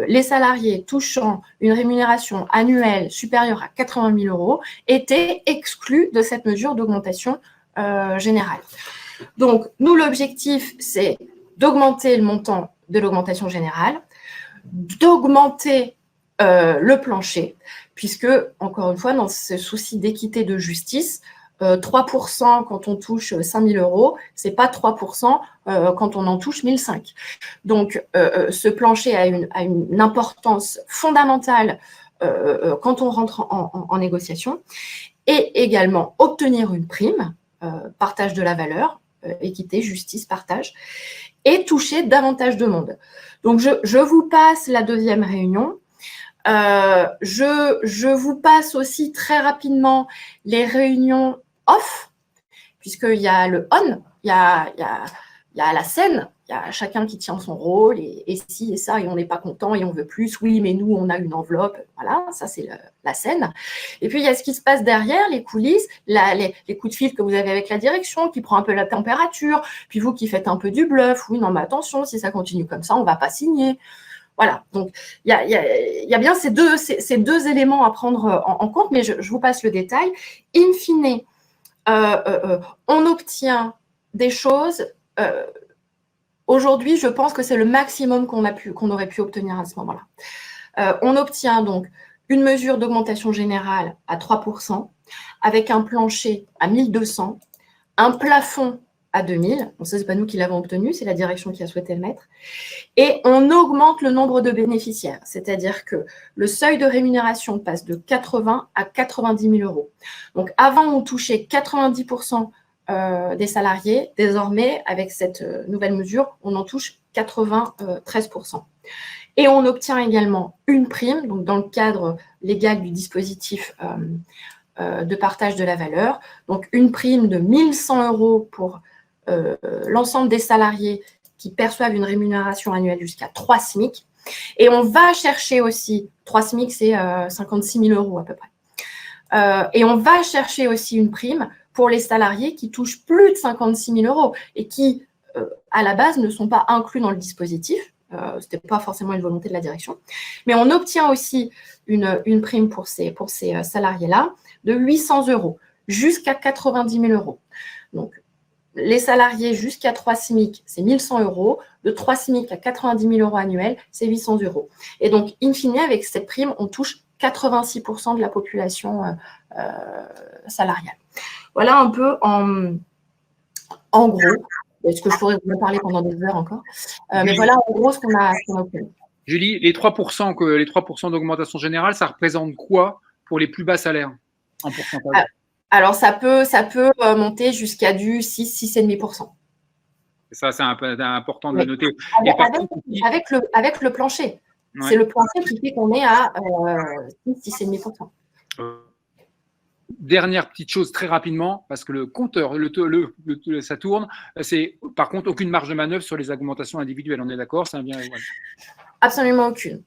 les salariés touchant une rémunération annuelle supérieure à 80 000 € étaient exclus de cette mesure d'augmentation générale. Donc, nous, l'objectif, c'est d'augmenter le montant de l'augmentation générale, d'augmenter le plancher, puisque, encore une fois, dans ce souci d'équité de justice, 3% quand on touche 5 000 €, ce n'est pas 3% quand on en touche 1 500. Donc, ce plancher a une importance fondamentale quand on rentre en négociation, et également obtenir une prime, partage de la valeur, équité, justice, partage, et toucher davantage de monde. Donc, je vous passe la deuxième réunion. Je vous passe aussi très rapidement les réunions off, puisqu'il y a le on, il y a la scène, il y a chacun qui tient son rôle, et ci et ça, et on n'est pas content et on veut plus, oui, mais nous, on a une enveloppe, voilà, ça c'est la scène. Et puis, il y a ce qui se passe derrière, les coulisses, les coups de fil que vous avez avec la direction, qui prend un peu la température, puis vous qui faites un peu du bluff, oui, non, mais attention, si ça continue comme ça, on ne va pas signer. Voilà, donc il y a bien ces deux éléments à prendre en compte, mais je vous passe le détail. In fine, on obtient des choses. Aujourd'hui, je pense que c'est le maximum qu'on aurait pu obtenir à ce moment-là. On obtient donc une mesure d'augmentation générale à 3%, avec un plancher à 1 200, un plafond à 2 000. Bon, ça, ce n'est pas nous qui l'avons obtenu, c'est la direction qui a souhaité le mettre. Et on augmente le nombre de bénéficiaires, c'est-à-dire que le seuil de rémunération passe de 80 à 90 000 €. Donc, avant, on touchait 90% des salariés. Désormais, avec cette nouvelle mesure, on en touche 93%. Et on obtient également une prime, donc dans le cadre légal du dispositif de partage de la valeur. Donc, une prime de 1 100 € pour l'ensemble des salariés qui perçoivent une rémunération annuelle jusqu'à 3 SMIC. Et on va chercher aussi, 3 SMIC, c'est 56 000 € à peu près. Et on va chercher aussi une prime pour les salariés qui touchent plus de 56 000 € et qui, à la base, ne sont pas inclus dans le dispositif. Ce n'était pas forcément une volonté de la direction. Mais on obtient aussi une prime pour ces salariés-là de 800 € jusqu'à 90 000 €. Donc, les salariés jusqu'à 3 SMIC, c'est 1 100 €. De 3 SMIC à 90 000 € annuels, c'est 800 €. Et donc, in fine, avec cette prime, on touche 86% de la population salariale. Voilà un peu en gros. Est-ce que je pourrais vous en parler pendant des heures encore, mais voilà en gros ce qu'on a obtenu. Julie, les 3% d'augmentation générale, ça représente quoi pour les plus bas salaires en pourcentage? Alors, ça peut monter jusqu'à du 6,5%. Ça, c'est important de le noter. Avec le plancher. Ouais. C'est le plancher qui fait qu'on est à 6,5%. Dernière petite chose très rapidement, parce que le compteur, ça tourne, c'est par contre aucune marge de manœuvre sur les augmentations individuelles. On est d'accord? Ça vient, ouais. Absolument aucune.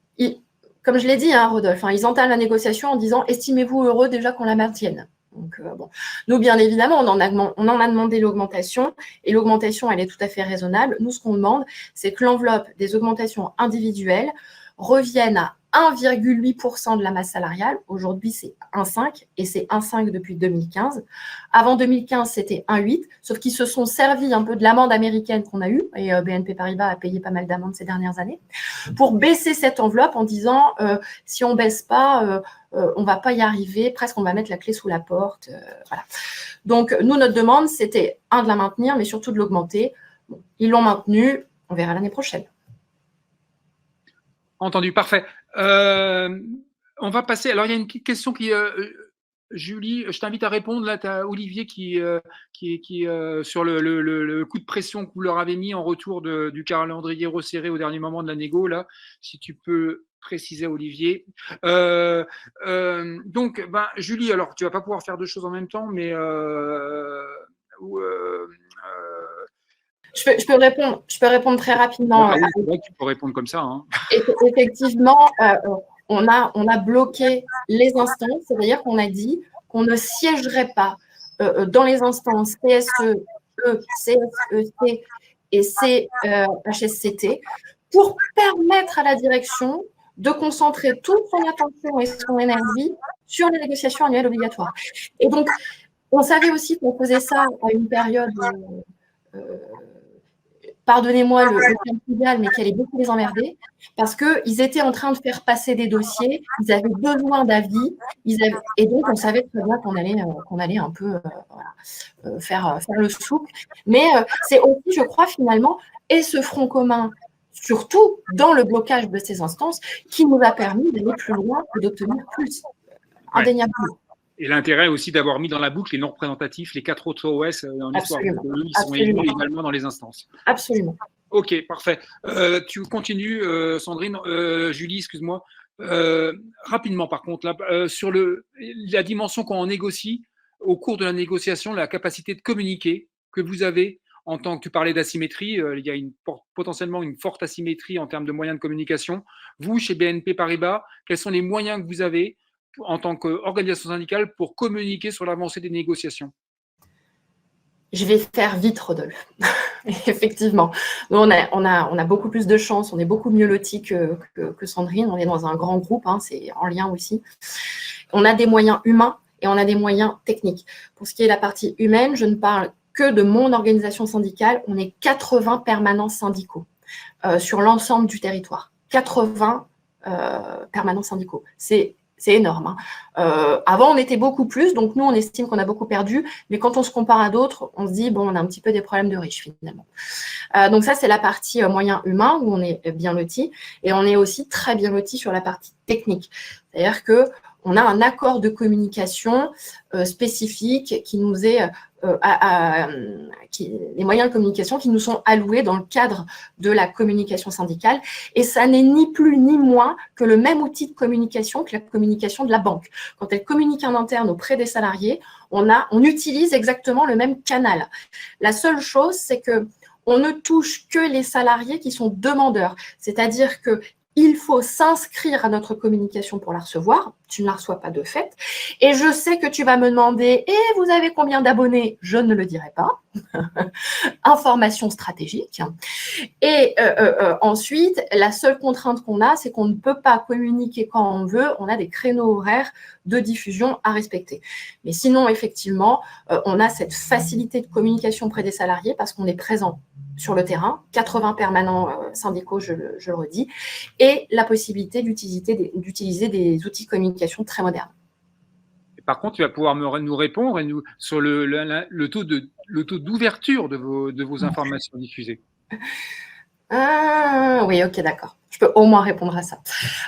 Comme je l'ai dit, hein, Rodolphe, ils entament la négociation en disant « estimez-vous heureux déjà qu'on la maintienne ?» Donc, bon. Nous, bien évidemment, on en a demandé l'augmentation, et l'augmentation, elle est tout à fait raisonnable. Nous, ce qu'on demande, c'est que l'enveloppe des augmentations individuelles revienne à 1,8% de la masse salariale. Aujourd'hui, c'est 1,5 et c'est 1,5 depuis 2015. Avant 2015, c'était 1,8, sauf qu'ils se sont servis un peu de l'amende américaine qu'on a eue, et BNP Paribas a payé pas mal d'amendes ces dernières années, pour baisser cette enveloppe en disant si on ne baisse pas, on ne va pas y arriver, presque on va mettre la clé sous la porte. Voilà. Donc, nous, notre demande, c'était, de la maintenir, mais surtout de l'augmenter. Bon, ils l'ont maintenu, on verra l'année prochaine. Entendu, parfait. On va passer. Alors, il y a une petite question qui. Julie, je t'invite à répondre. Là, tu as Olivier qui sur le coup de pression que vous leur avez mis en retour du calendrier resserré au dernier moment de la négo. Là, si tu peux préciser, Olivier. Donc, Julie, alors, tu vas pas pouvoir faire deux choses en même temps, mais je peux répondre très rapidement. Oui, c'est vrai que tu peux répondre comme ça. Hein. Effectivement, on a bloqué les instances, c'est-à-dire qu'on a dit qu'on ne siégerait pas dans les instances CSE, CSEC et CHSCT pour permettre à la direction de concentrer toute son attention et son énergie sur les négociations annuelles obligatoires. Et donc, on savait aussi qu'on faisait ça à une période, pardonnez-moi le terme idéal, mais qui allait beaucoup les emmerder, parce qu'ils étaient en train de faire passer des dossiers, ils avaient besoin d'avis, et donc on savait très bien qu'on allait un peu faire le souk. Mais c'est aussi, je crois, finalement, et ce front commun, surtout dans le blocage de ces instances, qui nous a permis d'aller plus loin et d'obtenir plus, indéniablement. Et l'intérêt aussi d'avoir mis dans la boucle les non représentatifs, les 4 autres OS dans l'histoire. Ils sont élus également dans les instances. Absolument. Ok, parfait. Tu continues, Sandrine. Julie, excuse-moi. Rapidement, par contre, là, sur la dimension quand on négocie, au cours de la négociation, la capacité de communiquer que vous avez en tant que tu parlais d'asymétrie, il y a potentiellement une forte asymétrie en termes de moyens de communication. Vous, chez BNP Paribas, quels sont les moyens que vous avez en tant qu'organisation syndicale pour communiquer sur l'avancée des négociations? Je vais faire vite, Rodolphe. Effectivement. Nous, on a beaucoup plus de chance, on est beaucoup mieux lotis que Sandrine, on est dans un grand groupe, hein, c'est en lien aussi. On a des moyens humains et on a des moyens techniques. Pour ce qui est de la partie humaine, je ne parle que de mon organisation syndicale, on est 80 permanents syndicaux sur l'ensemble du territoire. 80 permanents syndicaux. C'est énorme. Hein. Avant, on était beaucoup plus, donc nous, on estime qu'on a beaucoup perdu, mais quand on se compare à d'autres, on se dit, bon, on a un petit peu des problèmes de riches, finalement. Donc ça, c'est la partie moyen humain, où on est bien loti, et on est aussi très bien loti sur la partie technique. C'est-à-dire qu'on a un accord de communication spécifique qui nous est les moyens de communication qui nous sont alloués dans le cadre de la communication syndicale. Et ça n'est ni plus ni moins que le même outil de communication que la communication de la banque. Quand elle communique en interne auprès des salariés, on utilise exactement le même canal. La seule chose, c'est qu'on ne touche que les salariés qui sont demandeurs. C'est-à-dire que il faut s'inscrire à notre communication pour la recevoir. Tu ne la reçois pas de fait. Et je sais que tu vas me demander, et vous avez combien d'abonnés? Je ne le dirai pas. Information stratégique. Et ensuite, la seule contrainte qu'on a, c'est qu'on ne peut pas communiquer quand on veut. On a des créneaux horaires de diffusion à respecter. Mais sinon, effectivement, on a cette facilité de communication auprès des salariés parce qu'on est présent sur le terrain, 80 permanents syndicaux, je le redis, et la possibilité d'utiliser des outils de communication très modernes. Et par contre, tu vas pouvoir nous répondre sur le taux d'ouverture de vos informations diffusées. Oui, ok, d'accord. Je peux au moins répondre à ça.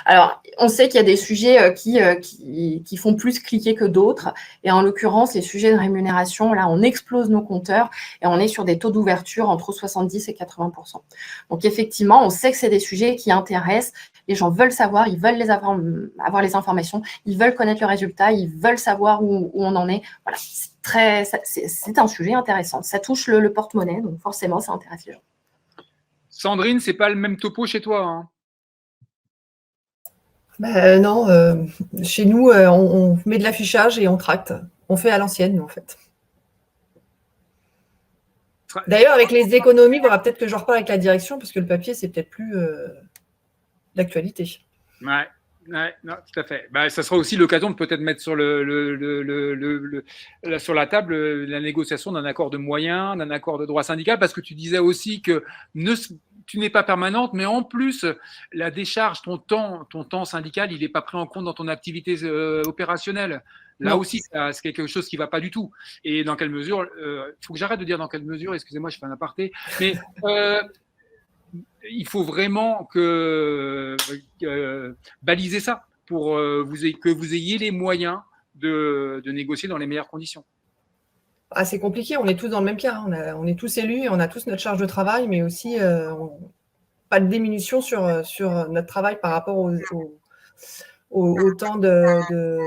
Alors, on sait qu'il y a des sujets qui font plus cliquer que d'autres. Et en l'occurrence, les sujets de rémunération, là, on explose nos compteurs et on est sur des taux d'ouverture entre 70 et 80%. Donc, effectivement, on sait que c'est des sujets qui intéressent. Les gens veulent savoir, ils veulent avoir les informations, ils veulent connaître le résultat, ils veulent savoir où on en est. Voilà, c'est un sujet intéressant. Ça touche le porte-monnaie, donc forcément, ça intéresse les gens. Sandrine, c'est pas le même topo chez toi, hein? Non, chez nous, on met de l'affichage et on tracte. On fait à l'ancienne, nous, en fait. D'ailleurs, avec les économies, il faudra peut-être que je reparle avec la direction, parce que le papier, c'est peut-être plus d'actualité. Ouais, non, tout à fait. Ça sera aussi l'occasion de peut-être mettre sur sur la table la négociation d'un accord de moyens, d'un accord de droit syndical, parce que tu disais aussi que tu n'es pas permanente, mais en plus, la décharge, ton temps syndical, il n'est pas pris en compte dans ton activité opérationnelle. Là Non. aussi, c'est quelque chose qui ne va pas du tout. Et dans quelle mesure, il faut que j'arrête de dire dans quelle mesure, excusez-moi, je fais un aparté, mais il faut vraiment baliser ça pour que vous ayez les moyens de négocier dans les meilleures conditions. Ah, c'est compliqué, on est tous dans le même cas. On est tous élus et on a tous notre charge de travail, mais aussi pas de diminution sur notre travail par rapport au temps de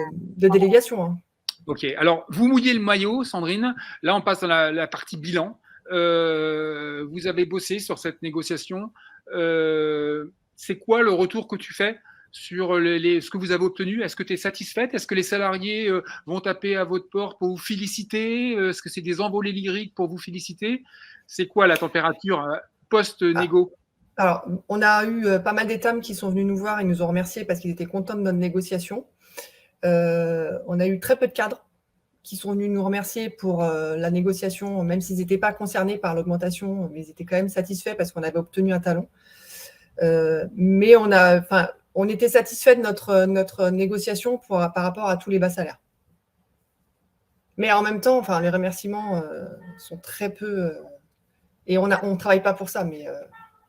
délégation. Hein. Ok, alors vous mouillez le maillot, Sandrine. Là, on passe dans la partie bilan. Vous avez bossé sur cette négociation. C'est quoi le retour que tu fais sur ce que vous avez obtenu? Est-ce que tu es satisfaite? Est-ce que les salariés vont taper à votre porte pour vous féliciter? Est-ce que c'est des envolées lyriques pour vous féliciter? C'est quoi la température post-négo? Alors, on a eu pas mal d'États qui sont venus nous voir et nous ont remerciés parce qu'ils étaient contents de notre négociation. On a eu très peu de cadres qui sont venus nous remercier pour la négociation, même s'ils n'étaient pas concernés par l'augmentation, mais ils étaient quand même satisfaits parce qu'on avait obtenu un talon. Mais on était satisfait de notre négociation par rapport à tous les bas salaires. Mais en même temps, les remerciements sont très peu. Et on ne travaille pas pour ça.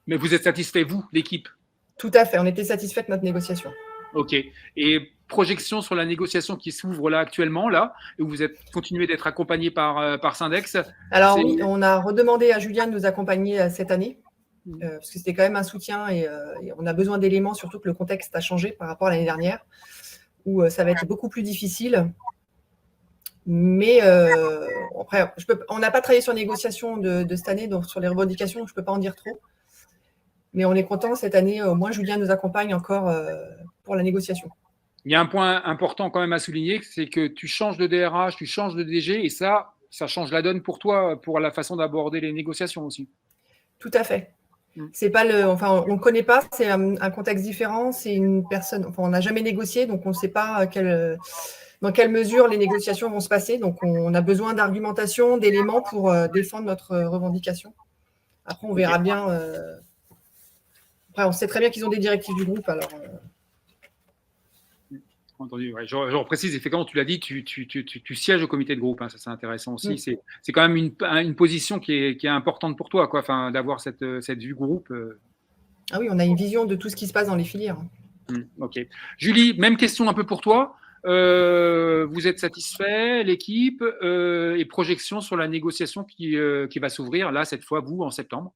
Mais vous êtes satisfait, vous, l'équipe? Tout à fait. On était satisfait de notre négociation. Ok. Et projection sur la négociation qui s'ouvre là actuellement, là, où vous continuez d'être accompagné par Syndex? Alors oui, on a redemandé à Julien de nous accompagner cette année. Parce que c'était quand même un soutien et on a besoin d'éléments, surtout que le contexte a changé par rapport à l'année dernière, où ça va être beaucoup plus difficile. Mais après, on n'a pas travaillé sur les négociations de cette année, donc sur les revendications, je ne peux pas en dire trop. Mais on est content cette année, au moins Julien nous accompagne encore pour la négociation. Il y a un point important quand même à souligner, c'est que tu changes de DRH, tu changes de DG, et ça change la donne pour toi, pour la façon d'aborder les négociations aussi. Tout à fait. C'est pas on ne connaît pas, c'est un contexte différent, c'est une personne, on n'a jamais négocié, donc on ne sait pas dans quelle mesure les négociations vont se passer. Donc on a besoin d'argumentation, d'éléments pour défendre notre revendication. Après, on verra bien. Après, on sait très bien qu'ils ont des directives du groupe, alors. Entendu, ouais. Je reprécise, effectivement, tu l'as dit, tu sièges au comité de groupe, hein, ça c'est intéressant aussi. C'est quand même une position qui est importante pour toi, quoi, d'avoir cette vue groupe. Ah oui, on a une vision de tout ce qui se passe dans les filières. Ok. Julie, même question un peu pour toi. Vous êtes satisfait, l'équipe, et projection sur la négociation qui va s'ouvrir, là, cette fois, vous, en septembre?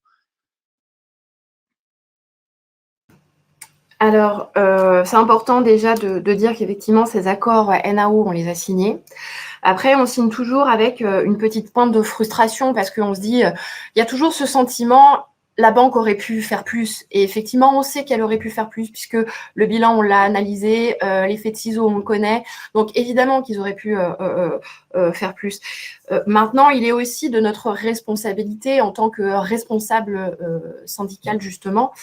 Alors, c'est important déjà de dire qu'effectivement, ces accords NAO, on les a signés. Après, on signe toujours avec une petite pointe de frustration parce qu'on se dit, il y a toujours ce sentiment, la banque aurait pu faire plus. Et effectivement, on sait qu'elle aurait pu faire plus puisque le bilan, on l'a analysé, l'effet de ciseaux, on le connaît. Donc, évidemment qu'ils auraient pu faire plus. Maintenant, il est aussi de notre responsabilité en tant que responsable syndical, justement,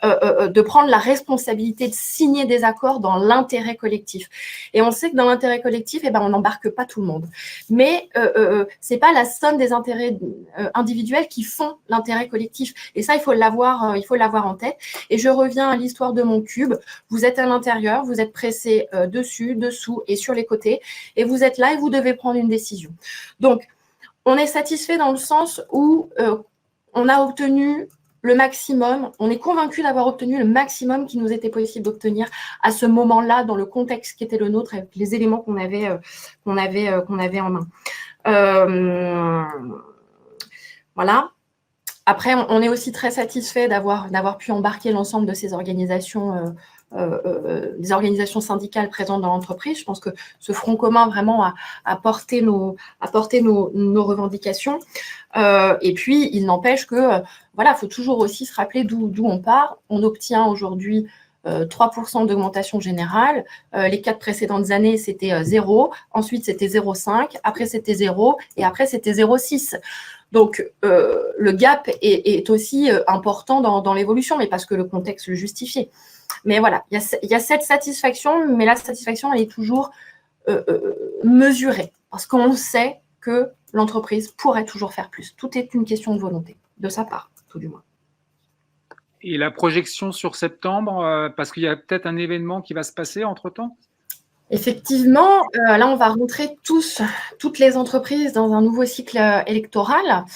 de prendre la responsabilité de signer des accords dans l'intérêt collectif. Et on sait que dans l'intérêt collectif, on n'embarque pas tout le monde. Mais ce n'est pas la somme des intérêts individuels qui font l'intérêt collectif. Et ça, il faut l'avoir en tête. Et je reviens à l'histoire de mon cube. Vous êtes à l'intérieur, vous êtes pressé dessus, dessous et sur les côtés. Et vous êtes là et vous devez prendre une décision. Donc, on est satisfait dans le sens où on a obtenu le maximum, on est convaincu d'avoir obtenu le maximum qui nous était possible d'obtenir à ce moment-là, dans le contexte qui était le nôtre, avec les éléments qu'on avait en main. Voilà. Après, on est aussi très satisfait d'avoir pu embarquer l'ensemble de ces organisations, des organisations syndicales présentes dans l'entreprise. Je pense que ce front commun vraiment a porté nos revendications. Et puis, il n'empêche que, il faut toujours aussi se rappeler d'où on part. On obtient aujourd'hui 3% d'augmentation générale. Les 4 précédentes années, c'était 0. Ensuite, c'était 0,5. Après, c'était 0. Et après, c'était 0,6. Donc, le gap est aussi important dans l'évolution, mais parce que le contexte le justifiait. Mais voilà, il y a cette satisfaction, mais la satisfaction, elle est toujours mesurée, parce qu'on sait que l'entreprise pourrait toujours faire plus. Tout est une question de volonté, de sa part, tout du moins. Et la projection sur septembre, parce qu'il y a peut-être un événement qui va se passer entre-temps? Effectivement, là, on va rentrer toutes les entreprises dans un nouveau cycle électoral.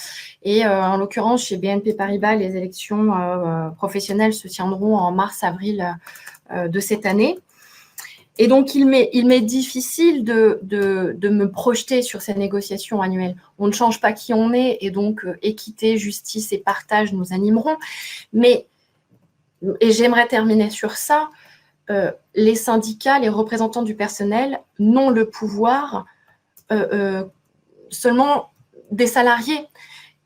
Et en l'occurrence, chez BNP Paribas, les élections professionnelles se tiendront en mars-avril de cette année. Et donc, il m'est difficile de me projeter sur ces négociations annuelles. On ne change pas qui on est, et donc équité, justice et partage nous animeront. Et j'aimerais terminer sur ça, les syndicats, les représentants du personnel n'ont le pouvoir seulement des salariés.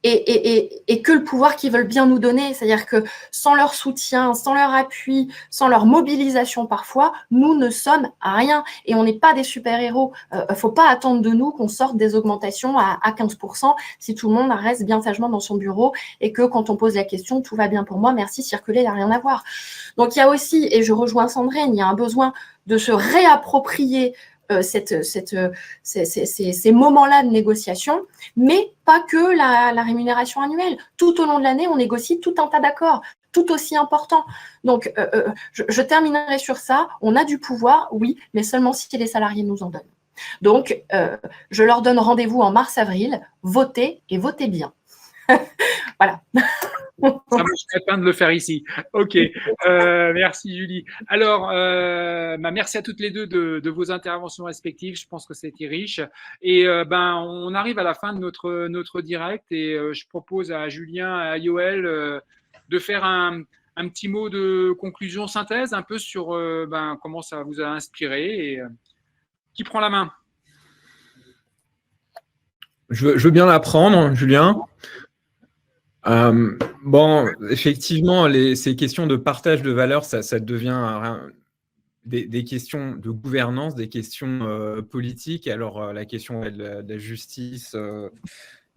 Et que le pouvoir qu'ils veulent bien nous donner. C'est-à-dire que sans leur soutien, sans leur appui, sans leur mobilisation parfois, nous ne sommes rien. Et on n'est pas des super-héros. Faut pas attendre de nous qu'on sorte des augmentations à 15% si tout le monde reste bien sagement dans son bureau et que quand on pose la question, tout va bien pour moi, merci, circuler, il n'y a rien à voir. Donc il y a aussi, et je rejoins Sandrine, il y a un besoin de se réapproprier ces moments-là de négociation, mais pas que la rémunération annuelle. Tout au long de l'année, on négocie tout un tas d'accords, tout aussi importants. Donc, je terminerai sur ça. On a du pouvoir, oui, mais seulement si les salariés nous en donnent. Donc, je leur donne rendez-vous en mars-avril. Votez et votez bien. Voilà. Ça me serait peine de le faire ici. Ok, merci Julie. Alors, merci à toutes les deux de vos interventions respectives. Je pense que c'était riche. Et on arrive à la fin de notre direct et je propose à Julien et à Yoël de faire un petit mot de conclusion, synthèse, un peu sur comment ça vous a inspiré. Et, qui prend la main? Je veux bien la prendre, Julien. Effectivement, ces questions de partage de valeur, ça devient des questions de gouvernance, des questions politiques. Alors, la question de la justice, de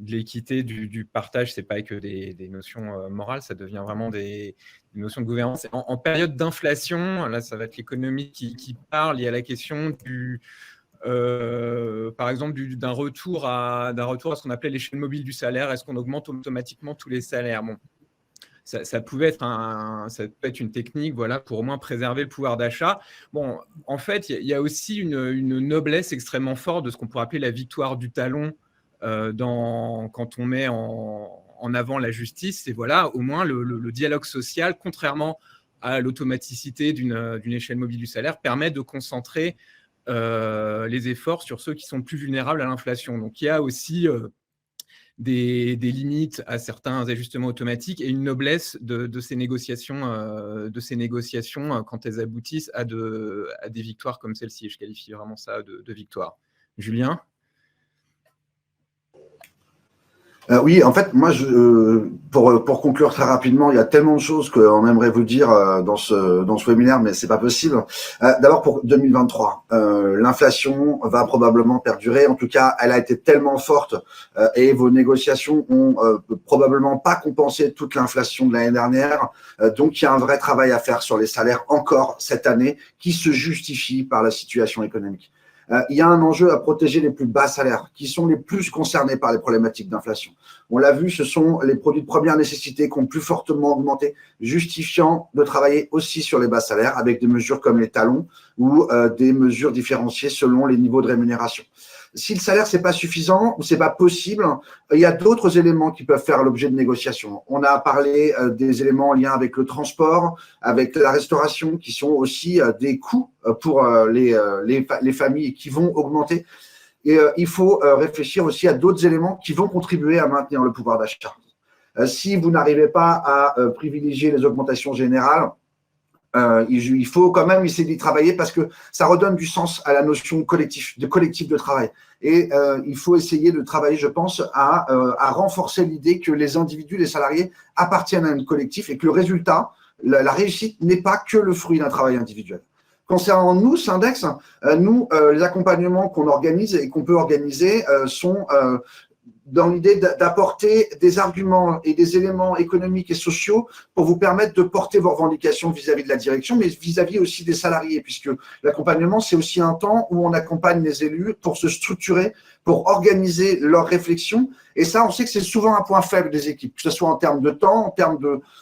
l'équité, du partage, c'est pas que des notions morales, ça devient vraiment des notions de gouvernance. En période d'inflation, là, ça va être l'économie qui parle. Il y a la question par exemple, d'un retour à ce qu'on appelait l'échelle mobile du salaire. Est-ce qu'on augmente automatiquement tous les salaires? Bon, ça peut être une technique, voilà, pour au moins préserver le pouvoir d'achat. Bon, en fait, il y a aussi une noblesse extrêmement forte de ce qu'on pourrait appeler la victoire du talon quand on met en avant la justice. Et voilà, au moins le dialogue social, contrairement à l'automaticité d'une échelle mobile du salaire, permet de concentrer les efforts sur ceux qui sont plus vulnérables à l'inflation. Donc, il y a aussi des limites à certains ajustements automatiques et une noblesse de ces négociations quand elles aboutissent à des victoires comme celle-ci. Je qualifie vraiment ça de victoire. Julien ? Oui, en fait, moi, pour conclure très rapidement, il y a tellement de choses qu'on aimerait vous dire dans ce webinaire, mais c'est pas possible. D'abord, pour 2023, l'inflation va probablement perdurer. En tout cas, elle a été tellement forte et vos négociations ont probablement pas compensé toute l'inflation de l'année dernière. Donc, il y a un vrai travail à faire sur les salaires encore cette année qui se justifie par la situation économique. Il y a un enjeu à protéger les plus bas salaires, qui sont les plus concernés par les problématiques d'inflation. On l'a vu, ce sont les produits de première nécessité qui ont plus fortement augmenté, justifiant de travailler aussi sur les bas salaires avec des mesures comme les talons ou des mesures différenciées selon les niveaux de rémunération. Si le salaire, c'est pas suffisant ou c'est pas possible, il y a d'autres éléments qui peuvent faire l'objet de négociations. On a parlé des éléments en lien avec le transport, avec la restauration, qui sont aussi des coûts pour les familles qui vont augmenter. Et il faut réfléchir aussi à d'autres éléments qui vont contribuer à maintenir le pouvoir d'achat. Si vous n'arrivez pas à privilégier les augmentations générales, il faut quand même essayer d'y travailler parce que ça redonne du sens à la notion de collectif de travail. Et il faut essayer de travailler, je pense, à renforcer l'idée que les individus, les salariés appartiennent à un collectif et que le résultat, la réussite n'est pas que le fruit d'un travail individuel. Concernant nous, Syndex, les accompagnements qu'on organise et qu'on peut organiser sont dans l'idée d'apporter des arguments et des éléments économiques et sociaux pour vous permettre de porter vos revendications vis-à-vis de la direction, mais vis-à-vis aussi des salariés, puisque l'accompagnement, c'est aussi un temps où on accompagne les élus pour se structurer, pour organiser leurs réflexions. Et ça, on sait que c'est souvent un point faible des équipes, que ce soit en termes de temps, en termes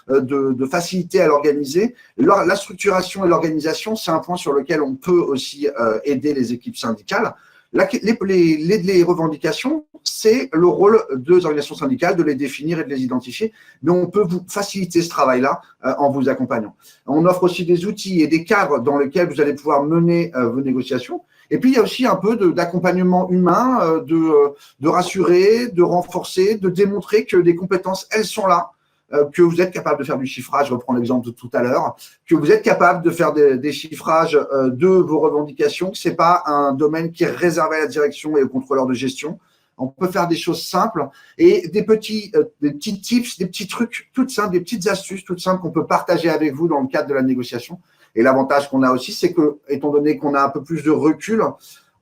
de facilité à l'organiser. La structuration et l'organisation, c'est un point sur lequel on peut aussi aider les équipes syndicales. Les revendications, c'est le rôle des organisations syndicales de les définir et de les identifier, mais on peut vous faciliter ce travail-là en vous accompagnant. On offre aussi des outils et des cadres dans lesquels vous allez pouvoir mener vos négociations. Et puis, il y a aussi un peu d'accompagnement humain, de rassurer, de renforcer, de démontrer que les compétences, elles sont là, que vous êtes capable de faire du chiffrage, je reprends l'exemple de tout à l'heure, que vous êtes capable de faire des chiffrages de vos revendications, que ce n'est pas un domaine qui est réservé à la direction et aux contrôleurs de gestion. On peut faire des choses simples et des petits tips, des petits trucs toutes simples, des petites astuces toutes simples qu'on peut partager avec vous dans le cadre de la négociation. Et l'avantage qu'on a aussi, c'est que, étant donné qu'on a un peu plus de recul,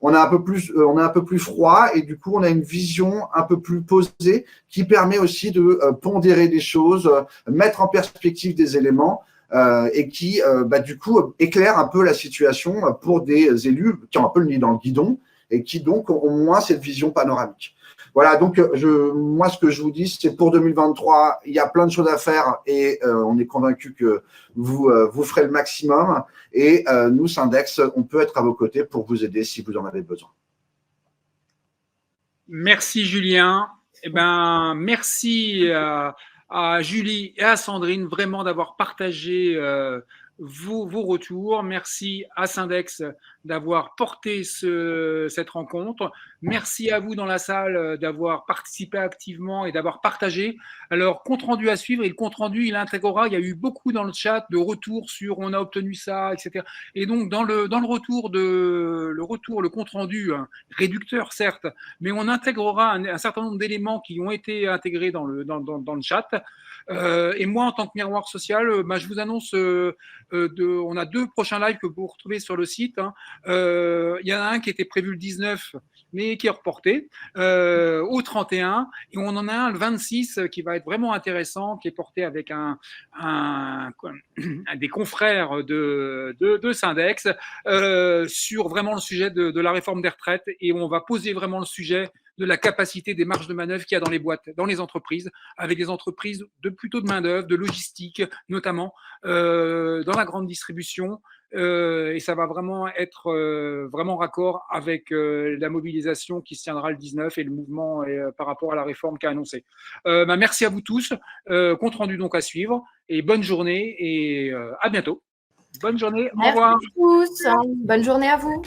on est un peu plus froid et du coup, on a une vision un peu plus posée qui permet aussi de pondérer des choses, mettre en perspective des éléments et qui, du coup, éclaire un peu la situation pour des élus qui ont un peu le nez dans le guidon et qui donc ont moins cette vision panoramique. Voilà, donc moi, ce que je vous dis, c'est pour 2023, il y a plein de choses à faire et on est convaincu que vous ferez le maximum. Et nous, Syndex, on peut être à vos côtés pour vous aider si vous en avez besoin. Merci, Julien. Eh ben, merci à Julie et à Sandrine vraiment d'avoir partagé vos retours. Merci à Syndex d'avoir porté cette rencontre. Merci à vous dans la salle d'avoir participé activement et d'avoir partagé. Alors, compte rendu à suivre, et le compte rendu, il intégrera, il y a eu beaucoup dans le chat de retours sur on a obtenu ça, etc. Et donc, dans le retour, le compte rendu, hein, réducteur certes, mais on intégrera un certain nombre d'éléments qui ont été intégrés dans le chat. Et moi, en tant que miroir social, je vous annonce, on a 2 prochains lives que vous retrouvez sur le site. Hein. Il y en a un qui était prévu le 19, mais qui est reporté au 31. Et on en a un le 26 qui va être vraiment intéressant, qui est porté avec des confrères de Syndex sur vraiment le sujet de la réforme des retraites. Et on va poser vraiment le sujet de la capacité des marges de manœuvre qu'il y a dans les boîtes, dans les entreprises, avec des entreprises plutôt de main-d'œuvre, de logistique, notamment dans la grande distribution. Et ça va vraiment être vraiment raccord avec la mobilisation qui se tiendra le 19 et le mouvement par rapport à la réforme qu'a annoncé. Merci à vous tous. Compte rendu donc à suivre. Et bonne journée et à bientôt. Bonne journée. Au revoir. Merci à tous. Bonne journée à vous.